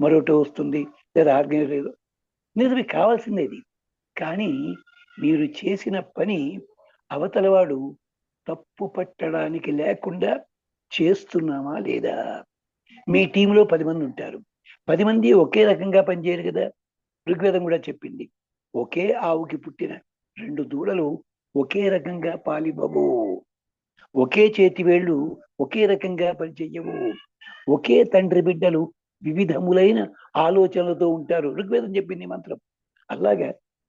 [SPEAKER 2] మరోటో వస్తుంది, లేదా ఆర్గనైజ్, నిజమే కావాల్సిందేది. కానీ మీరు చేసిన పని అవతలవాడు తప్పు పట్టడానికి లేకుండా చేస్తున్నామా లేదా? మీ టీంలో 10 మంది ఉంటారు, 10 మంది ఒకే రకంగా పనిచేయరు కదా. ఋగ్వేదం కూడా చెప్పింది, ఒకే ఆవుకి పుట్టిన 2 దూడలు ఒకే రకంగా పాలిబవు, ఒకే చేతి వేళ్ళు ఒకే రకంగా పనిచేయవు, ఒకే తండ్రి బిడ్డలు వివిధములైన ఆలోచనలతో ఉంటారు. ఋగ్వేదం చెప్పింది మంత్రం. అలాగా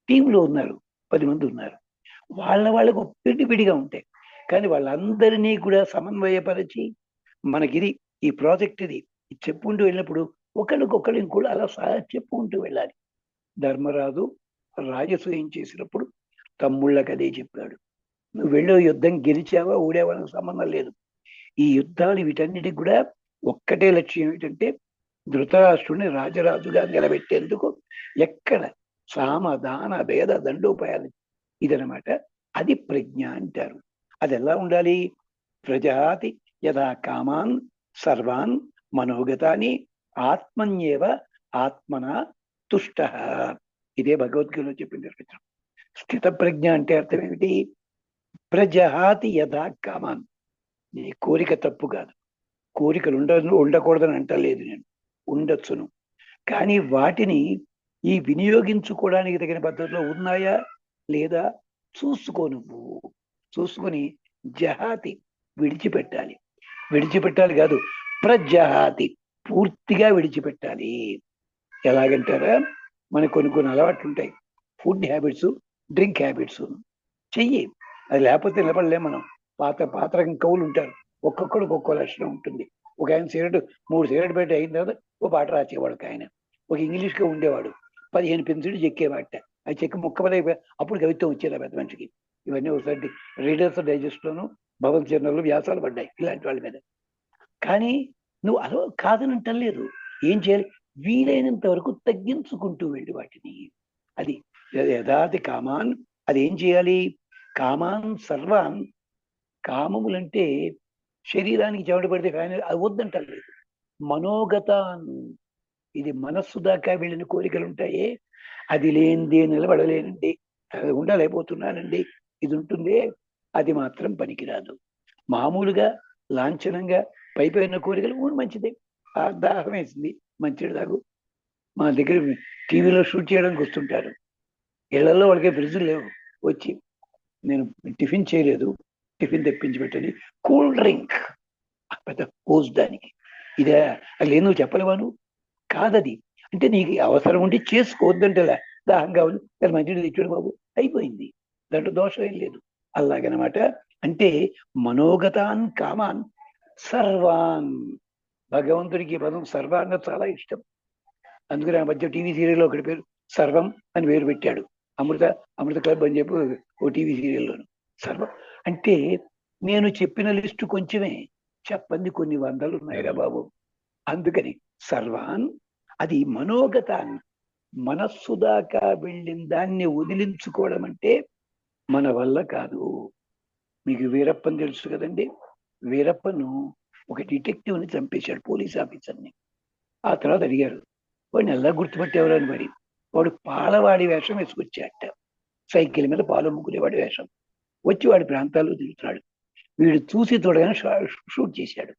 [SPEAKER 2] టీంలో ఉన్నారు, 10 మంది ఉన్నారు, వాళ్ళకు విడివిడిగా ఉంటాయి. కానీ వాళ్ళందరినీ కూడా సమన్వయపరిచి మనకిది ఈ ప్రాజెక్ట్ ఇది చెప్పుకుంటూ వెళ్ళినప్పుడు ఒకరికొకరు ఇంకోళ్ళు అలా చెప్పుకుంటూ వెళ్ళాలి. ధర్మరాజు రాజసూయం చేసినప్పుడు తమ్ముళ్ళకి అదే చెప్పాడు, నువ్వు వెళ్ళే యుద్ధం గెలిచావా ఓడావా నాకు సంబంధం లేదు. ఈ యుద్ధాలు వీటన్నిటికి కూడా ఒక్కటే లక్ష్యం ఏమిటంటే ధృతరాష్ట్రుడిని రాజరాజుగా నిలబెట్టేందుకు ఎక్కడ సామ దాన భేద దండోపాయాలు, ఇదనమాట. అది ప్రజ్ఞ అంటారు. అది ఎలా ఉండాలి? ప్రజాతి యథా కామాన్ సర్వాన్ మనోగతాని ఆత్మన్యేవ ఆత్మన తుష్ట. ఇదే భగవద్గీతలో చెప్పింది. స్థిత ప్రజ్ఞ అంటే అర్థం ఏమిటి? ప్రజహాతి యథా కామాన్. నీ కోరిక తప్పు కాదు, కోరికలు ఉండకూడదని అంటలేదు నేను, ఉండొచ్చును. కానీ వాటిని ఈ వినియోగించుకోవడానికి తగిన పద్ధతిలో ఉన్నాయా లేదా చూసుకో. నువ్వు చూసుకొని జహాతి విడిచిపెట్టాలి. విడిచిపెట్టాలి కాదు, ప్రజహాతి పూర్తిగా విడిచిపెట్టాలి. ఎలాగంటారా, మనకు కొన్ని అలవాట్లు ఉంటాయి, ఫుడ్ హ్యాబిట్స్, డ్రింక్ హ్యాబిట్స్. చెయ్యి, అది లేకపోతే నిలబడలే మనం. పాత రకం కవులు ఉంటారు, ఒక్కొక్కడికి ఒక్కో లక్షణం ఉంటుంది. ఒక ఆయన 3 సిగరెట్ పెట్టి అయిన తర్వాత ఓ పాట రాసేవాడు. ఆయన ఒక ఇంగ్లీష్గా ఉండేవాడు, 15 పెన్సిళ్ళు చెక్కేవాట. అది చెక్కి ముక్కపద అప్పుడు కవిత్వం వచ్చేది ఆ పెద్ద మనిషికి. ఇవన్నీ ఒకసారి రీడర్స్ డైజెస్ట్లోను, భవన్ జర్నల్లో వ్యాసాలు పడ్డాయి ఇలాంటి వాళ్ళ మీద. కానీ నువ్వు అలా కాదని అంటలేదు. ఏం చేయాలి? వీలైనంత వరకు తగ్గించుకుంటూ వెళ్ళి వాటిని. అది యథాతి కామాన్. అది ఏం చేయాలి? కామాన్ సర్వాన్. కామములంటే శరీరానికి చెమట పడితే ఫ్యాన్ అది వద్దంటలేదు. మనోగతాన్, ఇది మనస్సు దాకా వెళ్ళిన కోరికలు ఉంటాయే, అది లేనిదే నిలబడలేనండి, ఉండలేకపోతున్నానండి, ఇది ఉంటుంది, అది మాత్రం పనికిరాదు. మామూలుగా లాంఛనంగా పైపోయిన కోరికలు మంచిదే. దాహం వేసింది, మంచిది తాగు. మా దగ్గర టీవీలో షూట్ చేయడానికి వస్తుంటారు, ఇళ్లలో వాళ్ళకి ఫ్రిడ్జ్లు లేవు, వచ్చి నేను టిఫిన్ చేయలేదు, టిఫిన్ తెప్పించి పెట్టండి, కూల్ డ్రింక్ పెద్ద పోజ్ దానికి. ఇదే అది నువ్వు చెప్పలేవాను కాదది. అంటే నీకు అవసరం ఉంటే చేసుకోవద్దంటేలా, దాహం కావాలి దాని మంచిది తెచ్చాడు బాబు, అయిపోయింది, దాంట్లో దోషం ఏం లేదు. అలాగనమాట. అంటే మనోగతాన్ కామాన్ సర్వాన్. భగవంతుడికి పదం సర్వాన్న చాలా ఇష్టం. అందుకని ఆ మధ్య టీవీ సీరియల్లో ఒకటి పేరు సర్వం అని పేరు పెట్టాడు. అమృత క్లబ్ అని చెప్పి ఓ టీవీ సీరియల్లోను. సర్వం అంటే నేను చెప్పిన లిస్టు కొంచెమే, చెప్పండి కొన్ని వందలు ఉన్నాయిరా బాబు. అందుకని సర్వాన్, అది మనోగతాన్ని, మనస్సు దాకా వెళ్ళిన దాన్ని వదిలించుకోవడం అంటే మన వల్ల కాదు. మీకు వీరప్పని తెలుసు కదండి. వీరప్పను ఒక డిటెక్టివ్ని చంపేశాడు, పోలీస్ ఆఫీసర్ని. ఆ తర్వాత అడిగారు, వాడిని ఎలా గుర్తుపట్టేవారు అని. మరి వాడు పాలవాడి వేషం వేసుకొచ్చాట, సైకిల్ మీద పాలు అమ్ముకునేవాడి వేషం వచ్చి వాడి ప్రాంతాల్లో తిరుగుతున్నాడు. వీడు చూసి చూడగానే షూట్ చేశాడు.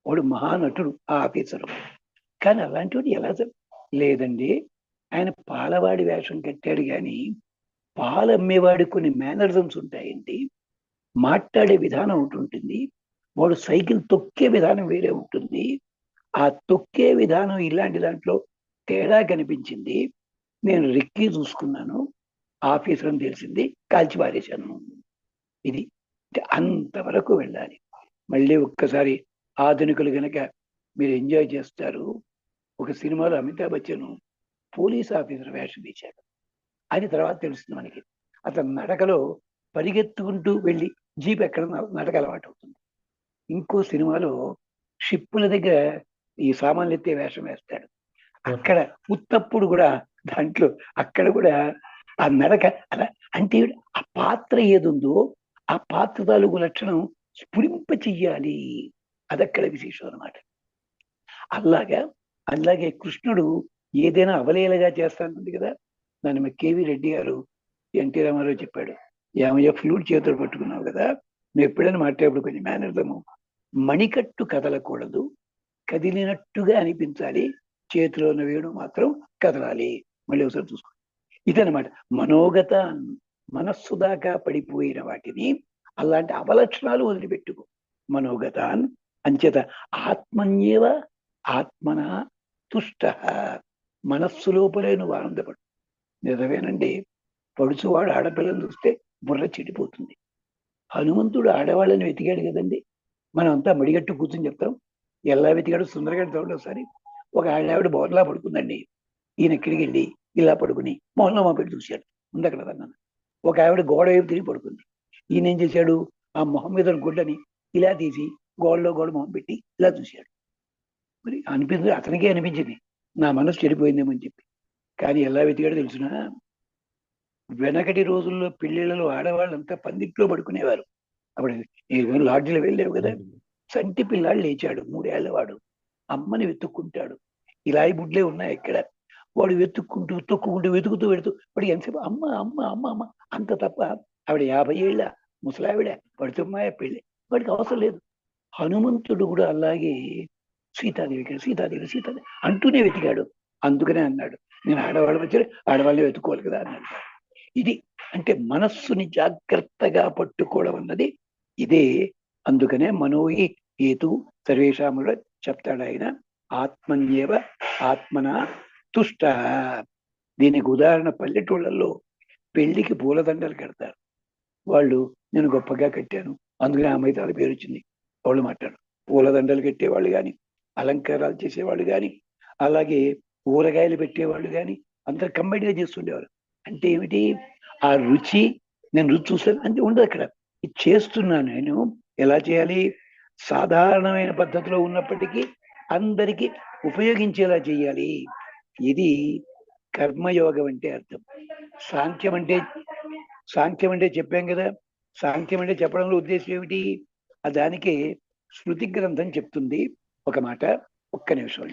[SPEAKER 2] వాడు మహానటుడు ఆ ఆఫీసరు. కానీ అలాంటి వాడు ఎలా లేదండి, ఆయన పాలవాడి వేషం కట్టాడు, కానీ పాలు అమ్మేవాడి కొన్ని మేనరిజమ్స్ ఉంటాయండి. మాట్లాడే విధానం ఒకటి ఉంటుంది, వాడు సైకిల్ తొక్కే విధానం వేరే ఉంటుంది. ఆ తొక్కే విధానం ఇలాంటి దాంట్లో తేడా కనిపించింది. నేను రెక్కి చూసుకున్నాను, ఆఫీసర్ అని తెలిసింది, కాల్చి పారేశాను. ఇది అంతవరకు వెళ్ళాలి. మళ్ళీ ఒక్కసారి ఆధునికులు గనక మీరు ఎంజాయ్ చేస్తారు. ఒక సినిమాలో అమితాబ్ బచ్చన్ పోలీస్ ఆఫీసర్ వేషం తీశాడు. అది తర్వాత తెలుస్తుంది మనకి. అతను నడకలో పరిగెత్తుకుంటూ వెళ్ళి జీప్ ఎక్కడ నడక అలవాటు అవుతుంది. ఇంకో సినిమాలో షిప్పుల దగ్గర ఈ సామాన్లు ఎత్తే వేషం వేస్తాడు. అక్కడ ఉత్తప్పుడు కూడా దాంట్లో అక్కడ కూడా ఆ నడక అలా, అంటే ఆ పాత్ర ఏదుందో ఆ పాత్ర తాలూకు లక్షణం స్ఫురింప చెయ్యాలి. అదక్కడ విశేషం అనమాట. అలాగే కృష్ణుడు ఏదైనా అవలేలగా చేస్తానంది కదా, దాని కేవీ రెడ్డి గారు ఎన్టీ రామారావు చెప్పాడు, ఏమయ్య ఫ్లూట్ చేతులు పట్టుకున్నావు కదా, నువ్వు ఎప్పుడైనా మాట్లాడేప్పుడు కొంచెం మేనర్దము, మణికట్టు కదలకూడదు, కదిలినట్టుగా అనిపించాలి, చేతిలో ఉన్న వేణు మాత్రం కదలాలి. మళ్ళీ ఒకసారి చూసుకో. ఇదనమాట మనోగత. మనస్సు దాకా పడిపోయిన వాటిని అలాంటి అవలక్షణాలు వదిలిపెట్టుకో. మనోగతాన్ అంచేత ఆత్మన్యేవ ఆత్మన తుష్ట. మనస్సు లోపలే నువ్వు ఆనందపడు. నిజమేనండి, పడుచువాడు ఆడపిల్లని చూస్తే బుర్ర చెడిపోతుంది. హనుమంతుడు ఆడవాళ్ళని వెతికాడు కదండి. మనం అంతా మడిగట్టు కూర్చొని చెప్తాం, ఎలా వెతికాడు సుందరగాడు చూడండి ఒకసారి. ఒక ఆవిడ బోర్లా పడుకుందండి, ఈయన ఎక్కడికి వెళ్ళి ఇలా పడుకుని మొహంలో మా పెట్టి చూశాడు, ఉంది అక్కడ అన్నాను. ఒక ఆవిడ గోడ వైపు తిరిగి పడుకుంది, ఈయన ఏం చేశాడు, ఆ మొహం మీద గుడ్డని ఇలా తీసి గోడలో గోడ మొహం పెట్టి ఇలా చూశాడు. మరి అనిపించింది, అతనికే అనిపించింది నా మనసు చెడిపోయిందేమో అని చెప్పి. కానీ ఎలా వెతికాడో తెలుసునా, వెనకటి రోజుల్లో పెళ్లిళ్ళలో ఆడవాళ్ళంతా పందిట్లో పడుకునేవారు. అప్పుడు లాడ్జిలో వెళ్ళావు కదా, సంటి పిల్లాడు లేచాడు, 3 ఏళ్ల వాడు, అమ్మని వెతుక్కుంటాడు. ఇలాయి బుడ్లే ఉన్నాయి ఇక్కడ. వాడు వెతుక్కుంటూ తొక్కుకుంటూ వెతుకుతూ వెళుతూ వాడికి ఎంతసేపు అమ్మ అమ్మ అమ్మ అమ్మ అంత తప్ప. ఆవిడ 50 ఏళ్ళ ముసలావిడ, పడుతున్నాయ పెళ్ళి, వాడికి అవసరం లేదు. హనుమంతుడు కూడా అలాగే సీతాదేవి ఇక్కడ, సీతాదేవి సీతాదేవి అంటూనే వెతికాడు. అందుకనే అన్నాడు, నేను ఆడవాళ్ళ వచ్చి ఆడవాళ్ళని వెతుక్కోవాలి కదా అన్నాడు. ఇది అంటే మనస్సుని జాగ్రత్తగా పట్టుకోవడం అన్నది ఇదే. అందుకనే మనోహి హేతు సర్వేషాములో చెప్తాడు ఆయన, ఆత్మన్యేవ ఆత్మన తుష్ట. దీనికి ఉదాహరణ పల్లెటూళ్ళల్లో పెళ్లికి పూలదండలు కడతారు. వాళ్ళు నేను గొప్పగా కట్టాను అందుకని ఆ మైతాల పేరు వచ్చింది వాళ్ళు మాట్లాడు. పూలదండలు కట్టేవాళ్ళు కానీ, అలంకారాలు చేసేవాళ్ళు కానీ, అలాగే ఊరగాయలు పెట్టేవాళ్ళు కానీ అందరు కంబైన్గా చేస్తుండేవారు. అంటే ఏమిటి, ఆ రుచి, నేను రుచి చూస్తాను అంటే ఉండదు అక్కడ. ఇది చేస్తున్నాను నేను, ఎలా చేయాలి, సాధారణమైన పద్ధతిలో ఉన్నప్పటికీ అందరికీ ఉపయోగించేలా చేయాలి. ఇది కర్మయోగం అంటే అర్థం. సాంఖ్యం అంటే చెప్పాం కదా, సాంఖ్యం అంటే చెప్పడంలో ఉద్దేశం ఏమిటి, దానికి శృతి గ్రంథం చెప్తుంది ఒక మాట. ఒక్క నిమిషం.